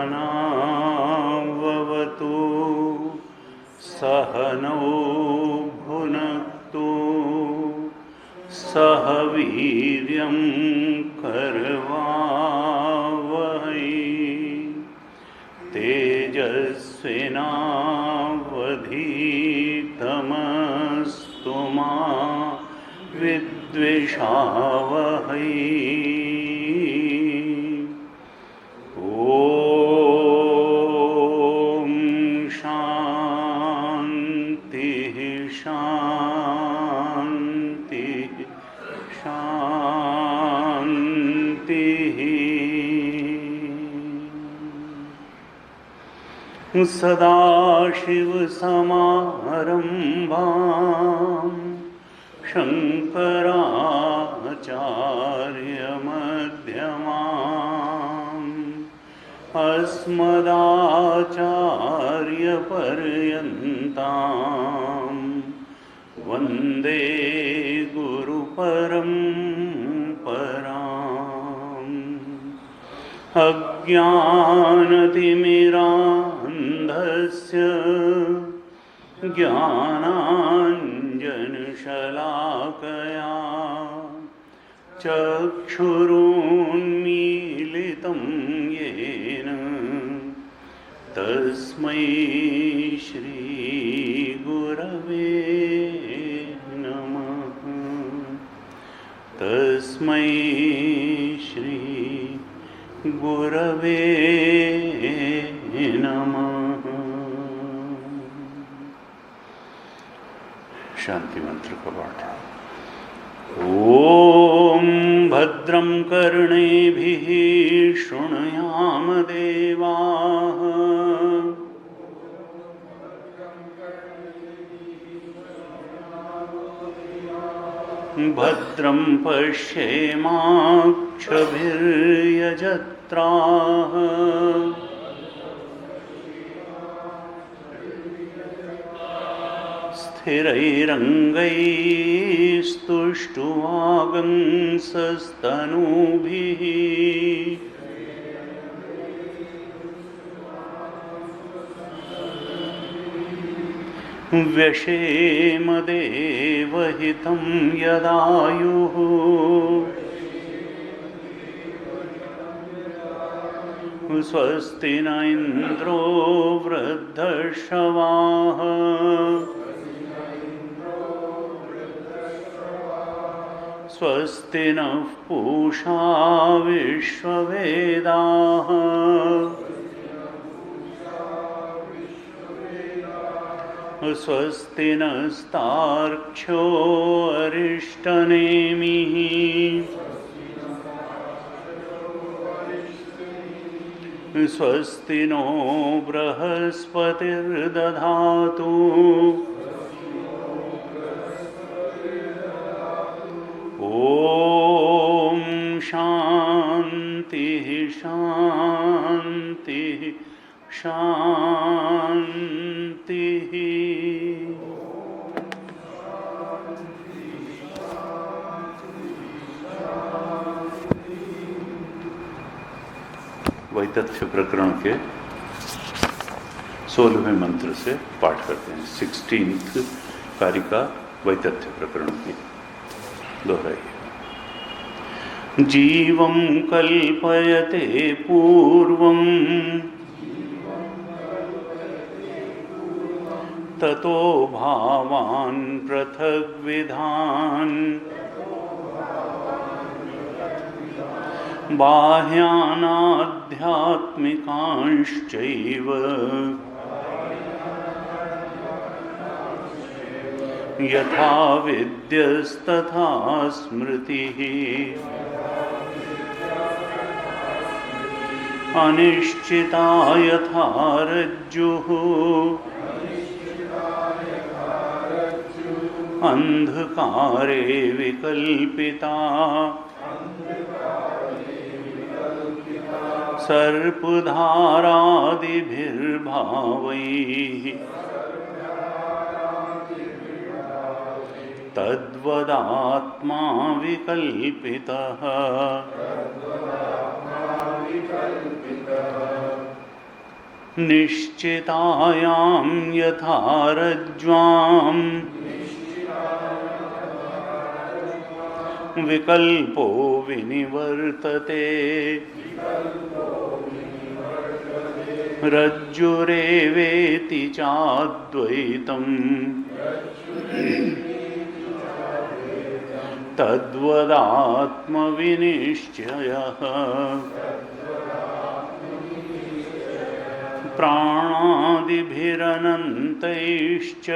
सहनाववतु सहनौ भुनक्तु सह वीर्यं करवावहै तेजस्विनावधीतमस्तु मा विद्विषावहै। ओम शांति शांति शांति। सदाशिवसमारम्भां शङ्कराचार्यमध्यमाम् अस्मदाचार्यपर्यन्तां वन्दे गुरुपरम्पराम्। अज्ञानतिमिरान्धस्य ज्ञानाञ्जनशलाकया चक्षुरुन्मीलितं येन तस्मै श्रीगुरवे नमः। तस्मै श्रीगुरवे नमः। शांति मंत्र का पाठ। ओम भद्रं कर्णेभिः शृणुयाम देवाः भद्रं पश्येमाक्षभिर्यजत्राः स्थिरैरङ्गैस्तुष्टुवागंसस्तनूभिः व्यशेमदेवहितं यदायुः स्वस्ति न इन्द्रो वृद्धश्रवाः स्वस्ति नः पूषा विश्ववेदाः स्वस्ति नस्तार्क्ष्यो अरिष्टनेमिः स्वस्ति नो बृहस्पतिर्दधातु ओम शांति शांति शांति। वैतथ्य प्रकरण के 16वें मंत्र से पाठ करते हैं। 16th कारिका वैतथ्य प्रकरण की दोहराइए। जीवं कल्पयते पूर्वं ततो भावान् पृथग्विधान् बाह्यानाध्यात्मिकांश्चैव यथा विद्यस्तथा स्मृतिः अनिश्चिता यथा रज्जुः अंधकारे विकल्पिता सर्पधारादिभिर्भावैः तद्वदात्मा विकल्पितः। निश्चितायां यथा रज्ज्वां विकल्पो विनिवर्तते रज्जुरेवेति चाद्वैतम् तद्वदात्मविनिश्चयः प्राणादिभिरनन्तैश्च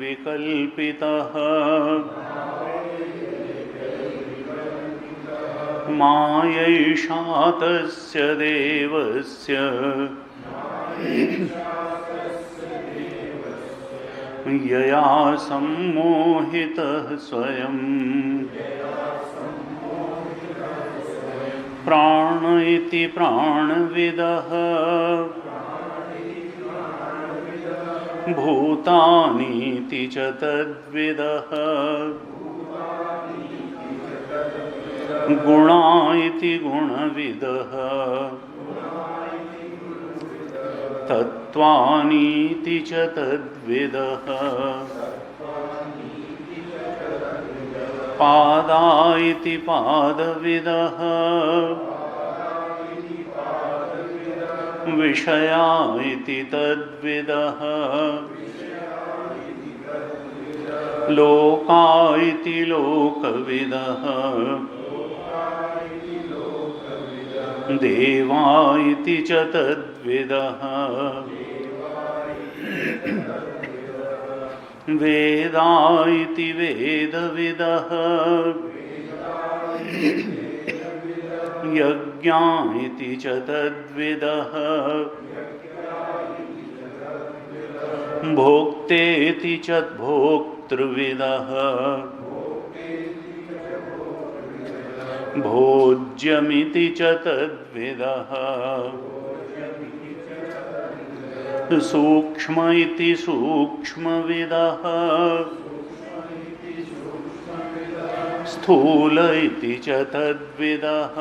भावैरेतैर्विकल्पितः मायैषा तस्य देवस्य यया सम्मोहितः स्वयं प्राण इति प्राणविदः भूतानीति च तद्विदः गुणा इति गुणविदः तत्त्वानीति च तद्विदः पादा इति पादविदः विषया इति तद्विदः लोका इति लोकविदः देवा इति च तद्विदः वेदा इति वेदविदः यज्ञा इति च तद्विदः भोक्तेति च भोक्तृविदः भोज्यमिति च तद्विदः सूक्ष्म इति सूक्ष्मविदः स्थूल इति च तद्विदः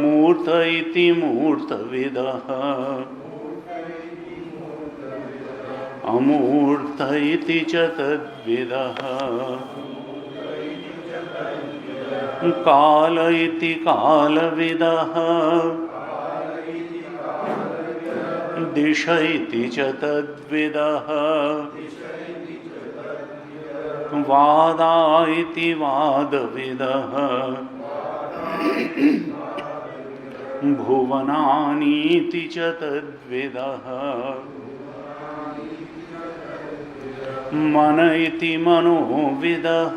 मूर्त इति मूर्तविदः अमूर्त इति च तद्विदः काल इति कालविदः दिश इति च तद्विदः वादा इति वादविदः भुवनानीति च तद्विदः मन इति मनोविदः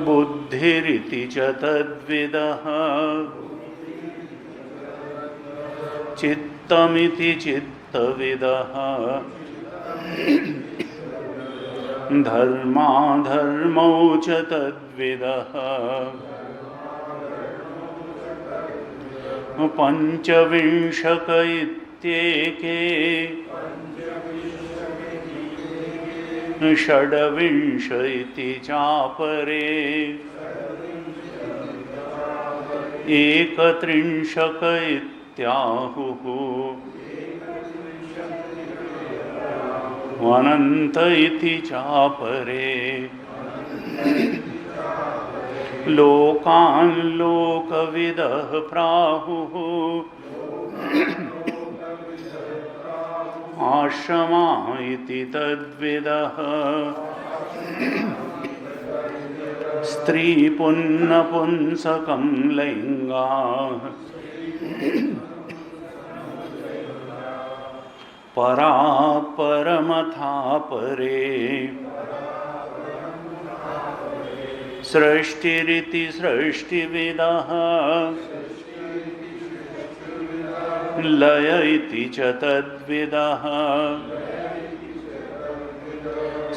बुद्धिरिति च तद्विदः चित्तमिति चित्तविदः धर्माधर्मौ च तद्विदः पंचविंशक इत्येके षड्विंश इति चापरे एकत्रिंशक इत्याहुः अनंत इति चापरे लोकान् लोकविदः प्राहुः आश्रमा इति तद्विदः स्त्री पुंसकं लिंगाः परा परमथा परे सृष्टिरिति सृष्टिविदः लय इति च तद्विदः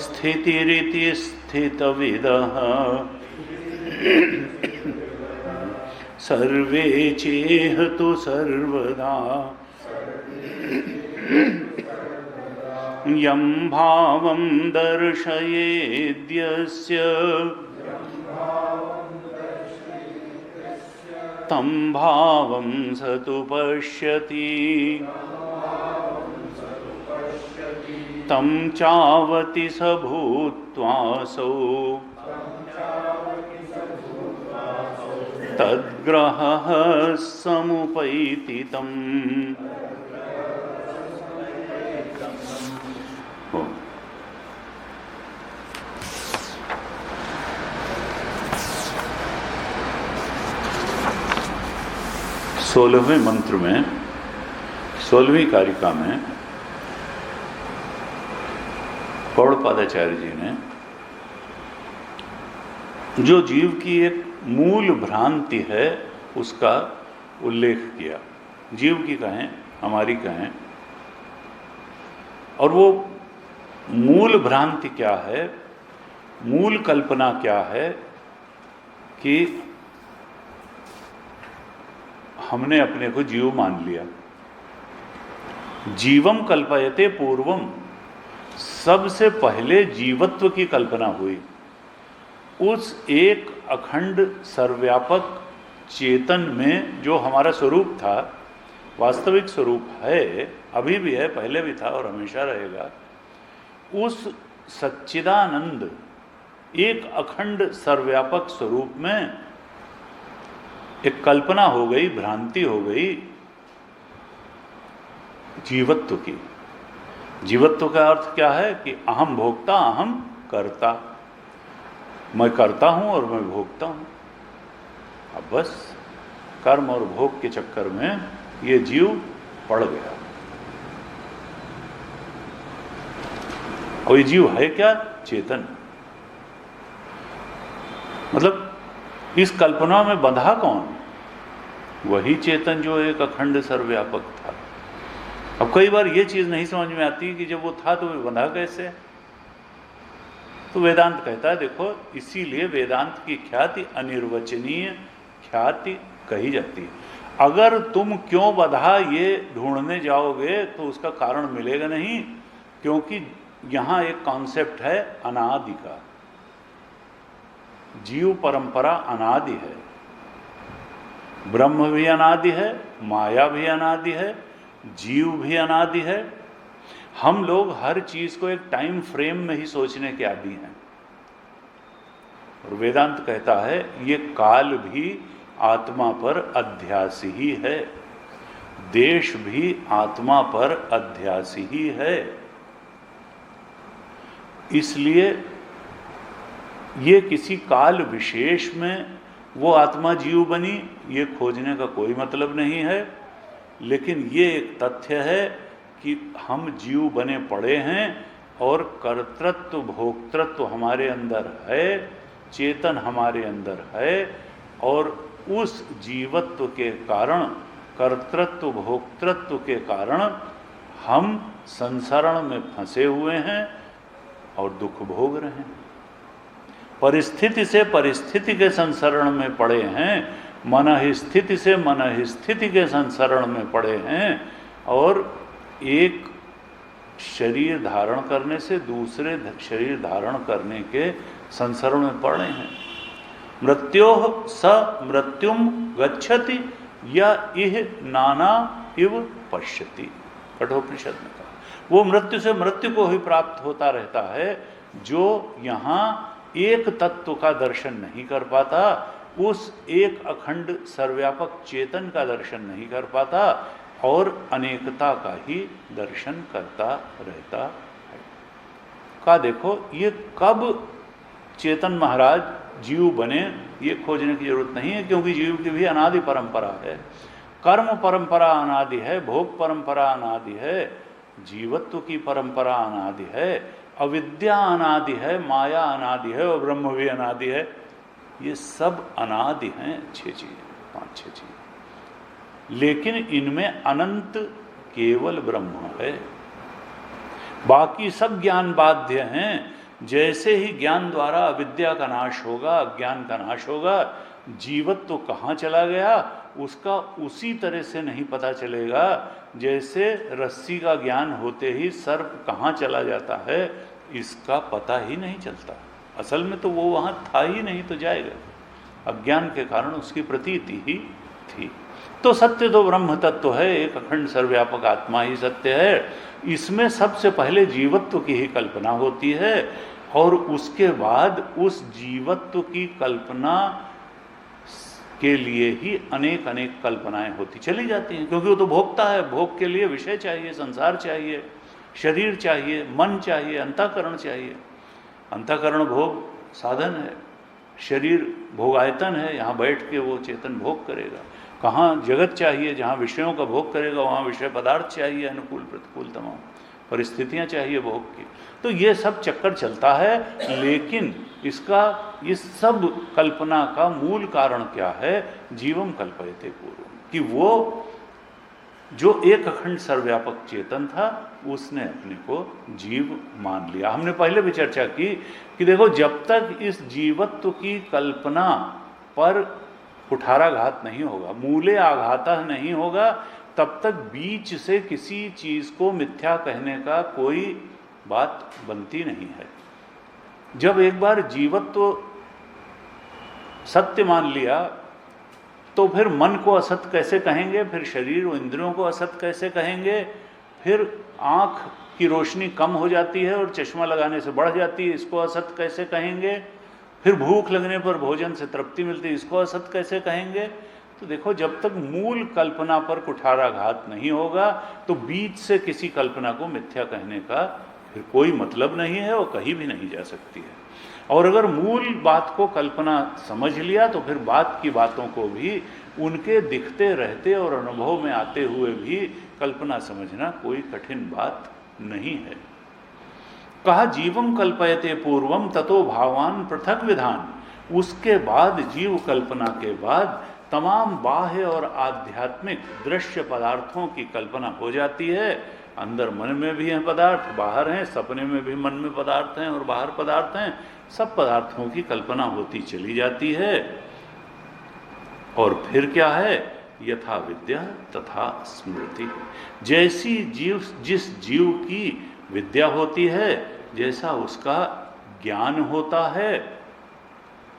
स्थितिरिति स्थितविदः सर्वे चेहतु सर्वदा यं भावं दर्शयेद्यस्य तं भावं स तु पश्यति तं चावति स भूत्वासौ तद्ग्रहः समुपैति तम्। सोलहवें मंत्र में, 16वीं कारिका में गौड़पादाचार्य जी ने जो जीव की एक मूल भ्रांति है उसका उल्लेख किया। जीव की कहें, हमारी कहें, और वो मूल भ्रांति क्या है, मूल कल्पना क्या है कि हमने अपने को जीव मान लिया। जीवम कल्पयते पूर्वम, सबसे पहले जीवत्व की कल्पना हुई। उस एक अखंड सर्वव्यापक चेतन में जो हमारा स्वरूप था, वास्तविक स्वरूप है, अभी भी है, पहले भी था और हमेशा रहेगा, उस सच्चिदानंद एक अखंड सर्वव्यापक स्वरूप में एक कल्पना हो गई, भ्रांति हो गई जीवत्व की। जीवत्व का अर्थ क्या है कि अहम भोक्ता, अहम कर्ता, मैं करता हूं और मैं भोगता हूं। अब बस कर्म और भोग के चक्कर में ये जीव पड़ गया। और ये जीव है क्या? चेतन। मतलब इस कल्पना में बंधा कौन? वही चेतन जो एक अखंड सर्वव्यापक था। अब कई बार ये चीज नहीं समझ में आती कि जब वो था तो वो बंधा कैसे? तो वेदांत कहता है, देखो, इसीलिए वेदांत की ख्याति अनिर्वचनीय ख्याति कही जाती है। अगर तुम क्यों बंधा ये ढूंढने जाओगे तो उसका कारण मिलेगा नहीं, क्योंकि यहां एक कॉन्सेप्ट है अनादि का। जीव परंपरा अनादि है, ब्रह्म भी अनादि है, माया भी अनादि है, जीव भी अनादि है। हम लोग हर चीज को एक टाइम फ्रेम में ही सोचने के आदी हैं। और वेदांत कहता है ये काल भी आत्मा पर अध्यासी ही है, देश भी आत्मा पर अध्यासी ही है। इसलिए ये किसी काल विशेष में वो आत्मा जीव बनी, ये खोजने का कोई मतलब नहीं है। लेकिन ये एक तथ्य है कि हम जीव बने पड़े हैं और कर्तृत्व भोक्तृत्व हमारे अंदर है, चेतन हमारे अंदर है, और उस जीवत्व के कारण, कर्तृत्व भोक्तृत्व के कारण हम संसरण में फंसे हुए हैं और दुख भोग रहे हैं। परिस्थिति से परिस्थिति के संसरण में पड़े हैं, मन स्थिति से मन स्थिति के संसरण में पड़े हैं, और एक शरीर धारण करने से दूसरे शरीर धारण करने के संसरण में पड़े हैं। मृत्योः स मृत्युम गच्छति या इह नाना इव पश्यति, कठोपनिषद में कहा। वो मृत्यु से मृत्यु को ही प्राप्त होता रहता है। जो यहाँ एक तत्व का दर्शन नहीं कर पाता, उस एक अखंड सर्वव्यापक चेतन का दर्शन नहीं कर पाता और अनेकता का ही दर्शन करता रहता है। का देखो, ये कब चेतन महाराज जीव बने ये खोजने की जरूरत नहीं है, क्योंकि जीव की भी अनादि परंपरा है। कर्म परंपरा अनादि है, भोग परंपरा अनादि है, जीवत्व की परंपरा अनादि है, अविद्या अनादि है, माया अनादि है और ब्रह्म भी अनादि है। ये सब अनादि हैं, 6 चीजें, 5-6 चीजें। लेकिन इनमें अनंत केवल ब्रह्म है, बाकी सब ज्ञान बाध्य हैं। जैसे ही ज्ञान द्वारा अविद्या का नाश होगा, अज्ञान का नाश होगा, जीवत्व तो कहाँ चला गया? उसका उसी तरह से नहीं पता चलेगा जैसे रस्सी का ज्ञान होते ही सर्प कहाँ चला जाता है इसका पता ही नहीं चलता। असल में तो वो वहाँ था ही नहीं, तो जाएगा, अज्ञान के कारण उसकी प्रतीति ही थी। तो सत्य तो ब्रह्म तत्व है, एक अखंड सर्वव्यापक आत्मा ही सत्य है। इसमें सबसे पहले जीवत्व की ही कल्पना होती है और उसके बाद उस जीवत्व की कल्पना के लिए ही अनेक अनेक कल्पनाएं होती चली जाती हैं, क्योंकि वो तो भोगता है, भोग के लिए विषय चाहिए, संसार चाहिए, शरीर चाहिए, मन चाहिए, अंतःकरण चाहिए। अंतःकरण भोग साधन है, शरीर भोगायतन है, यहाँ बैठ के वो चेतन भोग करेगा। कहाँ जगत चाहिए जहाँ विषयों का भोग करेगा, वहाँ विषय पदार्थ चाहिए, अनुकूल प्रतिकूल तमाम परिस्थितियाँ चाहिए भोग की। तो ये सब चक्कर चलता है, लेकिन इसका इस सब कल्पना का मूल कारण क्या है? जीवम कल्पयते पूर्वम, कि वो जो एक अखंड सर्वव्यापक चेतन था उसने अपने को जीव मान लिया। हमने पहले भी चर्चा की कि देखो, जब तक इस जीवत्व की कल्पना पर कुठाराघात नहीं होगा, मूले आघाता नहीं होगा, तब तक बीच से किसी चीज को मिथ्या कहने का कोई बात बनती नहीं है। जब एक बार जीवत्व सत्य मान लिया तो फिर मन को असत कैसे कहेंगे, फिर शरीर और इंद्रियों को असत कैसे कहेंगे, फिर आँख की रोशनी कम हो जाती है और चश्मा लगाने से बढ़ जाती है, इसको असत कैसे कहेंगे, फिर भूख लगने पर भोजन से तृप्ति मिलती है, इसको असत कैसे कहेंगे। तो देखो, जब तक मूल कल्पना पर कुठाराघात नहीं होगा तो बीच से किसी कल्पना को मिथ्या कहने का फिर कोई मतलब नहीं है और कहीं भी नहीं जा सकती है। और अगर मूल बात को कल्पना समझ लिया तो फिर बात की बातों को भी उनके दिखते रहते और अनुभव में आते हुए भी कल्पना समझना कोई कठिन बात नहीं है। कहा जीवम कल्पयते पूर्वम ततो भावान पृथक विधान, उसके बाद जीव कल्पना के बाद तमाम बाह्य और आध्यात्मिक दृश्य पदार्थों की कल्पना हो जाती है। अंदर मन में भी हैं पदार्थ, बाहर हैं, सपने में भी मन में पदार्थ हैं और बाहर पदार्थ हैं, सब पदार्थों की कल्पना होती चली जाती है। और फिर क्या है? यथा विद्या तथा स्मृति, जैसी जिस जीव की विद्या होती है, जैसा उसका ज्ञान होता है,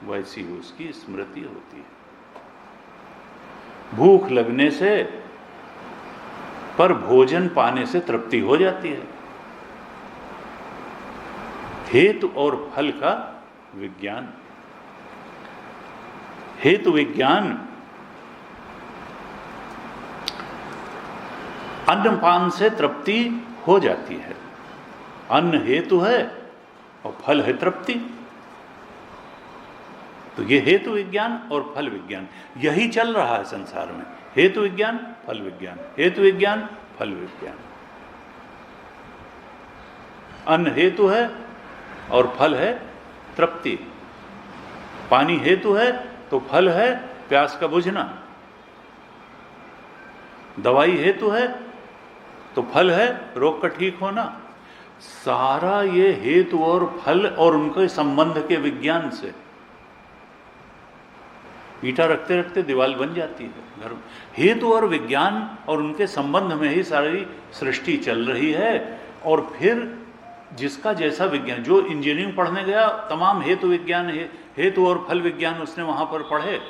वैसी उसकी स्मृति होती है। भूख लगने से पर भोजन पाने से तृप्ति हो जाती है। हेतु और फल का विज्ञान, हेतु विज्ञान अन्नपान से तृप्ति हो जाती है। अन्न हेतु है और फल है तृप्ति। तो ये हेतु विज्ञान और फल विज्ञान यही चल रहा है संसार में। हेतु विज्ञान, फल विज्ञान, हेतु विज्ञान, फल विज्ञान। अन्न हेतु है और फल है तृप्ति। पानी हेतु है तो फल है प्यास का बुझना। दवाई हेतु है तो फल है रोग का ठीक होना। सारा ये हेतु और फल और उनके संबंध के विज्ञान से ईटा रखते रखते दीवार बन जाती है घर में। हेतु और विज्ञान और उनके संबंध में ही सारी सृष्टि चल रही है। और फिर जिसका जैसा विज्ञान, जो इंजीनियरिंग पढ़ने गया, तमाम हेतु विज्ञान, हेतु और फल विज्ञान उसने वहाँ पर पढ़े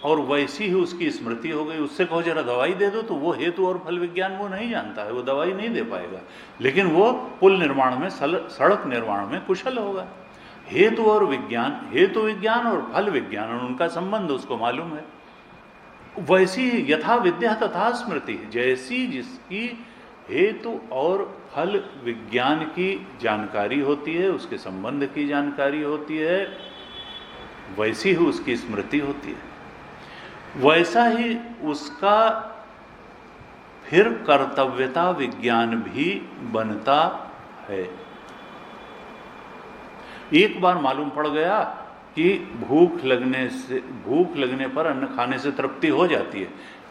और वैसी ही उसकी स्मृति हो गई। उससे कहो जरा दवाई दे दो तो वो हेतु और फल विज्ञान वो नहीं जानता है, वो दवाई नहीं दे पाएगा, लेकिन वो पुल निर्माण में, सड़क निर्माण में कुशल होगा। हेतु और विज्ञान, हेतु विज्ञान और फल विज्ञान और उनका संबंध उसको मालूम है। वैसी यथा विद्या तथा स्मृति, जैसी जिसकी हेतु और फल विज्ञान की जानकारी होती है, उसके संबंध की जानकारी होती है, वैसी ही उसकी स्मृति होती है। वैसा ही उसका फिर कर्तव्यता विज्ञान भी बनता है। एक बार मालूम पड़ गया कि भूख लगने पर अन्न खाने से तृप्ति हो जाती है।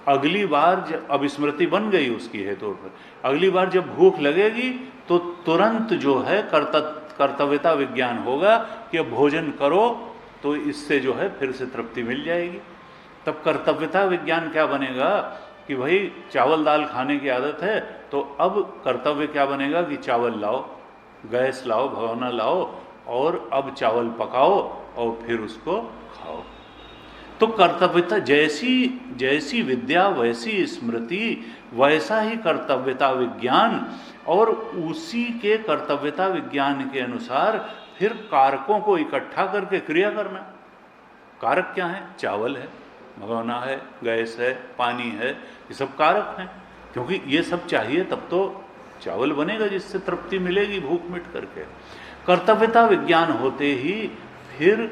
अगली बार जब, अब स्मृति बन गई उसकी है तो अगली बार जब भूख लगेगी तो तुरंत जो है कर्तव्यता विज्ञान होगा कि अब भोजन करो तो इससे जो है फिर से तृप्ति मिल जाएगी। तब कर्तव्यता विज्ञान क्या बनेगा कि भाई चावल दाल खाने की आदत है, तो अब कर्तव्य क्या बनेगा कि चावल लाओ, गैस लाओ, भगोना लाओ, और अब चावल पकाओ और फिर उसको खाओ। तो कर्तव्यता, जैसी जैसी विद्या वैसी स्मृति, वैसा ही कर्तव्यता विज्ञान, और उसी के कर्तव्यता विज्ञान के अनुसार फिर कारकों को इकट्ठा करके क्रिया करना। कारक क्या है? चावल है, भगोना है, गैस है, पानी है, ये सब कारक हैं, क्योंकि ये सब चाहिए तब तो चावल बनेगा जिससे तृप्ति मिलेगी भूख मिट करके। कर्तव्यता विज्ञान होते ही फिर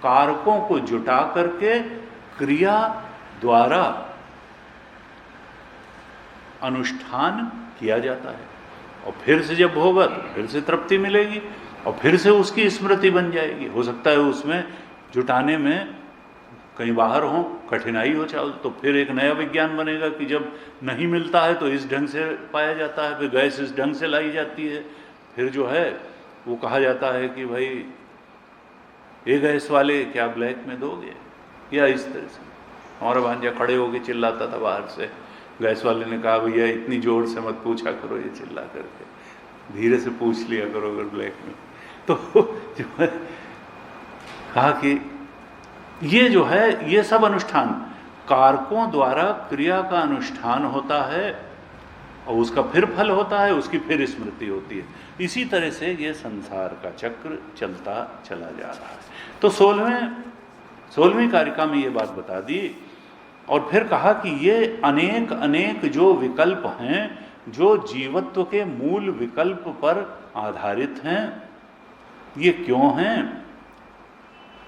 कारकों को जुटा करके क्रिया द्वारा अनुष्ठान किया जाता है, और फिर से जब होगा तो फिर से तृप्ति मिलेगी और फिर से उसकी स्मृति बन जाएगी। हो सकता है उसमें जुटाने में कहीं बाहर हो, कठिनाई हो चावल, तो फिर एक नया विज्ञान बनेगा कि जब नहीं मिलता है तो इस ढंग से पाया जाता है, फिर गैस इस ढंग से लाई जाती है, फिर जो है वो कहा जाता है कि भाई ये गैस वाले क्या ब्लैक में दोगे, या इस तरह से। हमारा भांजा खड़े होके चिल्लाता था बाहर से, गैस वाले ने कहा भैया इतनी जोर से मत पूछा करो ये चिल्ला करके, धीरे से पूछ लिया करो अगर ब्लैक में। तो जो है कहा कि ये जो है ये सब अनुष्ठान कारकों द्वारा क्रिया का अनुष्ठान होता है, और उसका फिर फल होता है, उसकी फिर स्मृति होती है। इसी तरह से ये संसार का चक्र चलता चला जा रहा है। तो 16वीं कारिका में ये बात बता दी, और फिर कहा कि ये अनेक अनेक जो विकल्प हैं, जो जीवत्व के मूल विकल्प पर आधारित हैं, ये क्यों हैं?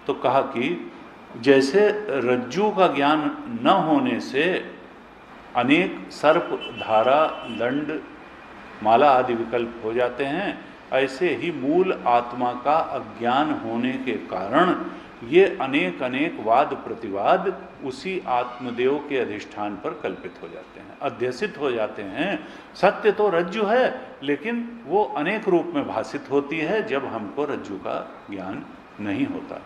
तो कहा कि जैसे रज्जू का ज्ञान न होने से अनेक सर्प, धारा, दंड, माला आदि विकल्प हो जाते हैं, ऐसे ही मूल आत्मा का अज्ञान होने के कारण ये अनेक अनेक वाद प्रतिवाद उसी आत्मदेव के अधिष्ठान पर कल्पित हो जाते हैं, अध्यसित हो जाते हैं। सत्य तो रज्जु है, लेकिन वो अनेक रूप में भासित होती है जब हमको रज्जु का ज्ञान नहीं होता।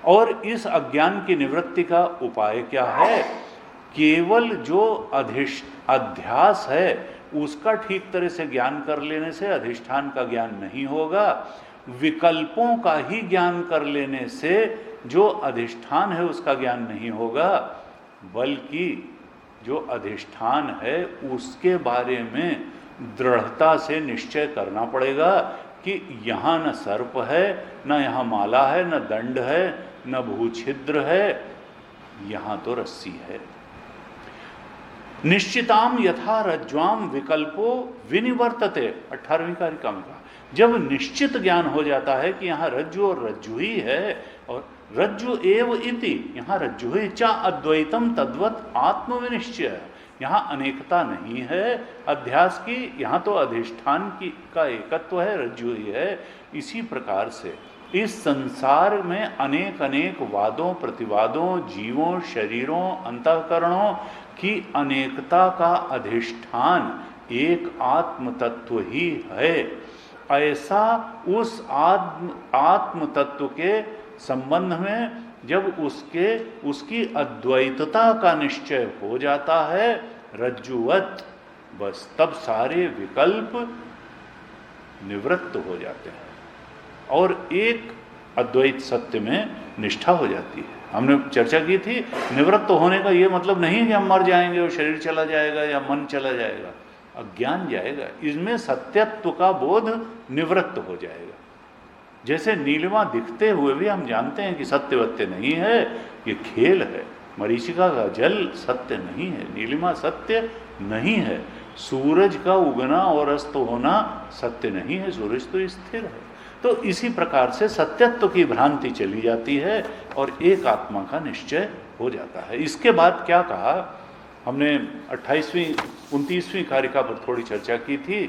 और इस अज्ञान की निवृत्ति का उपाय क्या है? केवल जो अध्यास है उसका ठीक तरह से ज्ञान कर लेने से अधिष्ठान का ज्ञान नहीं होगा, विकल्पों का ही ज्ञान कर लेने से जो अधिष्ठान है उसका ज्ञान नहीं होगा, बल्कि जो अधिष्ठान है उसके बारे में दृढ़ता से निश्चय करना पड़ेगा कि यहाँ न सर्प है, न यहाँ माला है, न दंड है, न भूछिद्र है, यहाँ तो रस्सी है। निश्चिताम यथा रज्ज्वाम विकल्पो विनिवर्तते, 18वीं कारिका में कहा। जब निश्चित ज्ञान हो जाता है कि यहाँ रज्जु और रज्जु ही है, और रज्जु एव इति, यहाँ रज्जु ही चा अद्वैतम तद्वत आत्मविनिश्चय, यहाँ अनेकता नहीं है अध्यास की, यहाँ तो अधिष्ठान की का एकत्व है, रज्जु ही है। इसी प्रकार से इस संसार में अनेक अनेक वादों प्रतिवादों, जीवों, शरीरों, अंतःकरणों की अनेकता का अधिष्ठान एक आत्म तत्व ही है। ऐसा उस आत्म तत्व के संबंध में जब उसकी अद्वैतता का निश्चय हो जाता है रज्जुवत, बस तब सारे विकल्प निवृत्त हो जाते हैं और एक अद्वैत सत्य में निष्ठा हो जाती है। हमने चर्चा की थी, निवृत्त होने का ये मतलब नहीं कि हम मर जाएंगे और शरीर चला जाएगा या मन चला जाएगा, अज्ञान जाएगा, इसमें सत्यत्व का बोध निवृत्त हो जाएगा। जैसे नीलिमा दिखते हुए भी हम जानते हैं कि सत्य वत्य नहीं है, ये खेल है, मरीचिका का जल सत्य नहीं है, नीलिमा सत्य नहीं है, सूरज का उगना और अस्त होना सत्य नहीं है, सूरज तो स्थिर है। तो इसी प्रकार से सत्यत्व की भ्रांति चली जाती है और एक आत्मा का निश्चय हो जाता है। इसके बाद क्या कहा हमने 29वीं कारिका पर थोड़ी चर्चा की थी।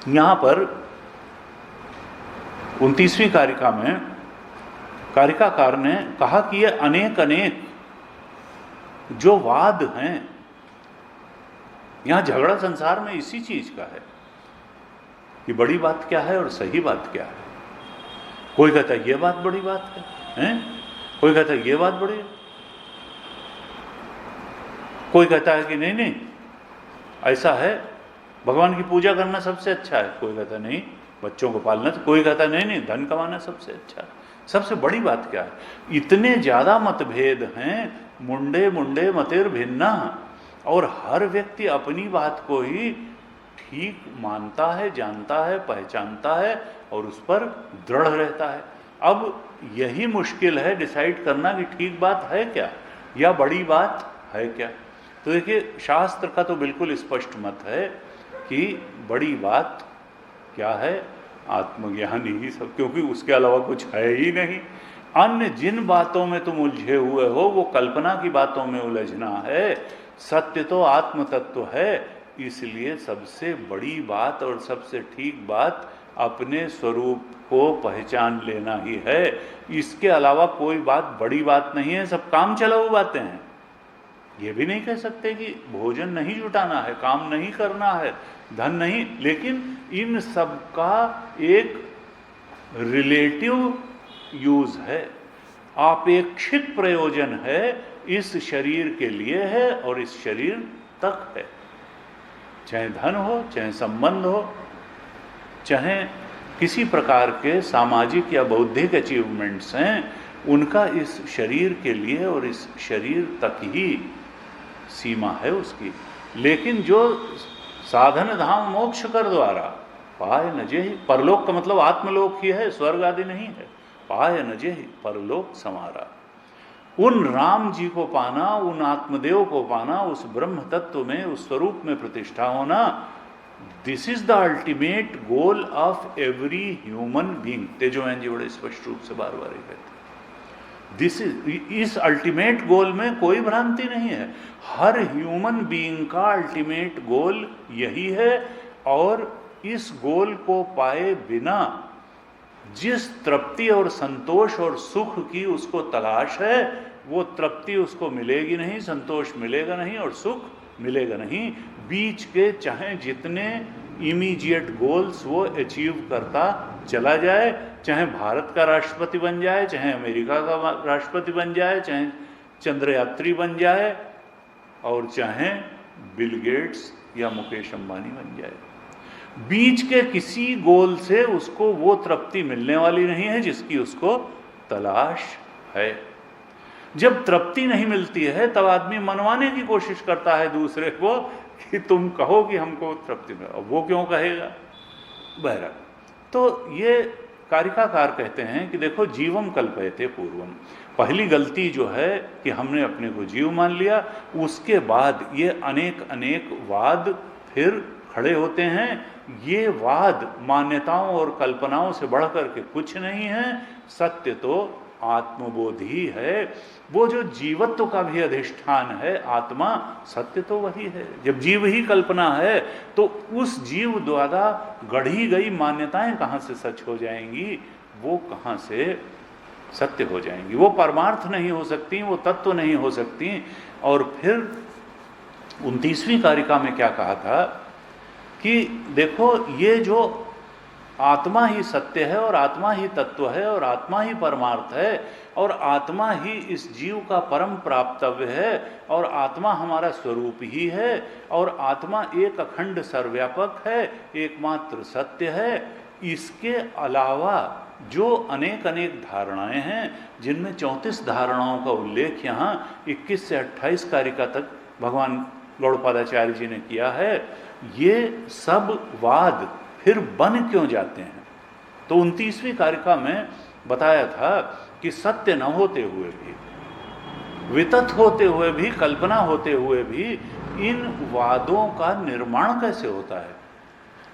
यहाँ पर 29वीं कारिका में कारिकाकार ने कहा कि ये अनेक अनेक जो वाद हैं, यहाँ झगड़ा संसार में इसी चीज का है कि बड़ी बात क्या है और सही बात क्या है। कोई कहता है ये बात बड़ी बात है, कोई कहता है ये बात बड़ी है, कोई कहता है कि नहीं नहीं ऐसा है, भगवान की पूजा करना सबसे अच्छा है, कोई कहता है नहीं बच्चों को पालना, तो कोई कहता है नहीं नहीं धन कमाना सबसे अच्छा है। सबसे बड़ी बात क्या है? इतने ज़्यादा मतभेद हैं, मुंडे मुंडे मतिर भिन्ना, और हर व्यक्ति अपनी बात को ही ठीक मानता है, जानता है, पहचानता है और उस पर दृढ़ रहता है। अब यही मुश्किल है डिसाइड करना कि ठीक बात है क्या या बड़ी बात है क्या। तो देखिए शास्त्र का तो बिल्कुल स्पष्ट मत है कि बड़ी बात क्या है, आत्मज्ञान ही सब, क्योंकि उसके अलावा कुछ है ही नहीं। अन्य जिन बातों में तुम उलझे हुए हो वो कल्पना की बातों में उलझना है, सत्य तो आत्म तत्व है। इसलिए सबसे बड़ी बात और सबसे ठीक बात अपने स्वरूप को पहचान लेना ही है। इसके अलावा कोई बात बड़ी बात नहीं है, सब काम चलाऊ बातें हैं। ये भी नहीं कह सकते कि भोजन नहीं जुटाना है, काम नहीं करना है, धन नहीं, लेकिन इन सब का एक रिलेटिव यूज है, आपेक्षिक प्रयोजन है, इस शरीर के लिए है और इस शरीर तक है। चाहे धन हो, चाहे संबंध हो, चाहे किसी प्रकार के सामाजिक या बौद्धिक अचीवमेंट्स हैं, उनका इस शरीर के लिए और इस शरीर तक ही सीमा है उसकी। लेकिन जो साधन धाम मोक्ष कर द्वारा पाय न जेहि, परलोक का मतलब आत्मलोक ही है, स्वर्ग आदि नहीं है। पाय न जेहि परलोक समारा, उन राम जी को पाना, उन आत्मदेव को पाना, उस ब्रह्म तत्व में, उस स्वरूप में प्रतिष्ठा होना, this is the ultimate goal of every human being. Tejoman ji बड़े स्पष्ट रूप से बार बार ये कहते हैं, दिस इज, इस अल्टीमेट गोल में कोई भ्रांति नहीं है। हर ह्यूमन बीइंग का अल्टीमेट गोल यही है, और इस गोल को पाए बिना जिस तृप्ति और संतोष और सुख की उसको तलाश है, वो तृप्ति उसको मिलेगी नहीं, संतोष मिलेगा नहीं और सुख मिलेगा नहीं। बीच के चाहे जितने इमीडिएट गोल्स वो अचीव करता चला जाए, चाहे भारत का राष्ट्रपति बन जाए, चाहे अमेरिका का राष्ट्रपति बन जाए, चाहे चंद्रयात्री बन जाए, और चाहे बिल गेट्स या मुकेश अंबानी बन जाए, बीच के किसी गोल से उसको वो तृप्ति मिलने वाली नहीं है जिसकी उसको तलाश है। जब तृप्ति नहीं मिलती है तब आदमी मनवाने की कोशिश करता है दूसरे को कि तुम कहो कि हमको तृप्ति मिले, अब वो क्यों कहेगा। बहरहाल, तो ये कारिकाकार कहते हैं कि देखो जीवम कल्पयते पूर्वम, पहली गलती जो है कि हमने अपने को जीव मान लिया, उसके बाद ये अनेक अनेक वाद फिर खड़े होते हैं। ये वाद मान्यताओं और कल्पनाओं से बढ़कर के कुछ नहीं है, सत्य तो आत्मबोध ही है। वो जो जीवत्व का भी अधिष्ठान है आत्मा, सत्य तो वही है। जब जीव ही कल्पना है तो उस जीव द्वारा गढ़ी गई मान्यताएं कहाँ से सच हो जाएंगी, वो कहाँ से सत्य हो जाएंगी, वो परमार्थ नहीं हो सकती, वो तत्व नहीं हो सकती। और फिर 29वीं कारिका में क्या कहा था कि देखो ये जो आत्मा ही सत्य है और आत्मा ही तत्व है और आत्मा ही परमार्थ है और आत्मा ही इस जीव का परम प्राप्तव्य है और आत्मा हमारा स्वरूप ही है और आत्मा एक अखंड सर्वव्यापक है, एकमात्र सत्य है। इसके अलावा जो अनेक अनेक धारणाएं हैं, जिनमें 34 धारणाओं का उल्लेख यहाँ 21 से 28 कारिका तक भगवान गौड़पादाचार्य जी ने किया है, ये सब वाद फिर बन क्यों जाते हैं। तो 29वीं कारिका में बताया था कि सत्य न होते हुए भी, वितत होते हुए भी, कल्पना होते हुए भी इन वादों का निर्माण कैसे होता है।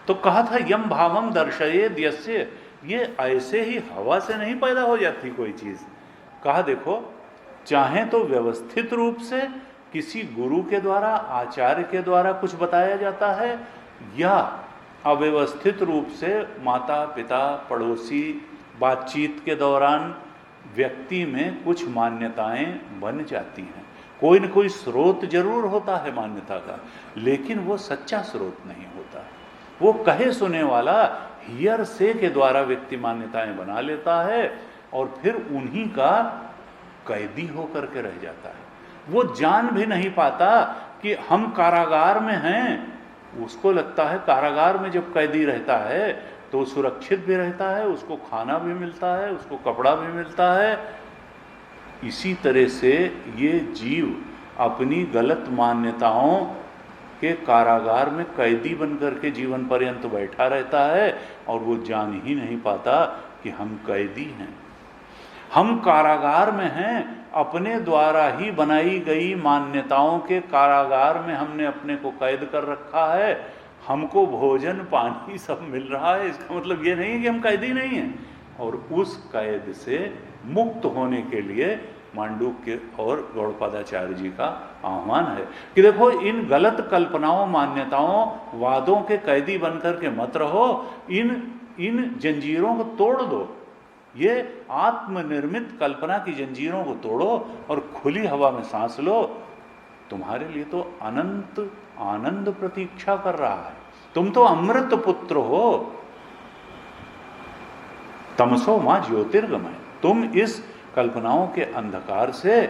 तो कहा था यम भावम दर्शयेद यस्य, ये ऐसे ही हवा से नहीं पैदा हो जाती कोई चीज। कहा देखो, चाहे तो व्यवस्थित रूप से किसी गुरु के द्वारा, आचार्य के द्वारा कुछ बताया जाता है, या अव्यवस्थित रूप से माता पिता पड़ोसी बातचीत के दौरान व्यक्ति में कुछ मान्यताएं बन जाती हैं। कोई न कोई स्रोत जरूर होता है मान्यता का, लेकिन वो सच्चा स्रोत नहीं होता। वो कहे सुने वाला हियर से के द्वारा व्यक्ति मान्यताएं बना लेता है और फिर उन्हीं का कैदी होकर के रह जाता है। वो जान भी नहीं पाता कि हम कारागार में हैं। उसको लगता है कारागार में जब कैदी रहता है तो सुरक्षित भी रहता है, उसको खाना भी मिलता है, उसको कपड़ा भी मिलता है। इसी तरह से ये जीव अपनी गलत मान्यताओं के कारागार में कैदी बनकर के जीवन पर्यंत बैठा रहता है और वो जान ही नहीं पाता कि हम कैदी हैं, हम कारागार में हैं। अपने द्वारा ही बनाई गई मान्यताओं के कारागार में हमने अपने को कैद कर रखा है। हमको भोजन पानी सब मिल रहा है, इसका मतलब ये नहीं है कि हम कैदी नहीं हैं। और उस कैद से मुक्त होने के लिए मांडुक्य और गौड़पादाचार्य जी का आह्वान है कि देखो, इन गलत कल्पनाओं, मान्यताओं, वादों के कैदी बनकर के मत रहो, इन जंजीरों को तोड़ दो। ये आत्मनिर्मित कल्पना की जंजीरों को तोड़ो और खुली हवा में सांस लो। तुम्हारे लिए तो अनंत आनंद प्रतीक्षा कर रहा है। तुम तो अमृत पुत्र हो। तमसो मां ज्योतिर्गमय। तुम इस कल्पनाओं के अंधकार से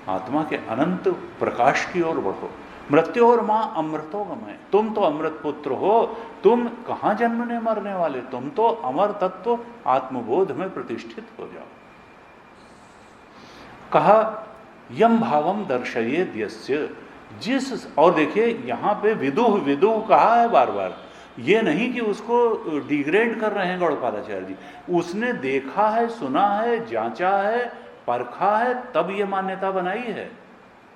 आत्मा के अनंत प्रकाश की ओर बढ़ो। मृत्यु और मां अमृतोगमय। तुम तो अमृत पुत्र हो। तुम कहां जन्मने मरने वाले, तुम तो अमर तत्व आत्मबोध में प्रतिष्ठित हो जाओ। कहा यम भावम दर्शयेद यस्य, जिस, और देखिए यहां पे विदुह विदुह कहा है बार बार। ये नहीं कि उसको डिग्रेड कर रहे हैं गौड़पादाचार्य जी। उसने देखा है, सुना है, जांचा है, परखा है, तब ये मान्यता बनाई है।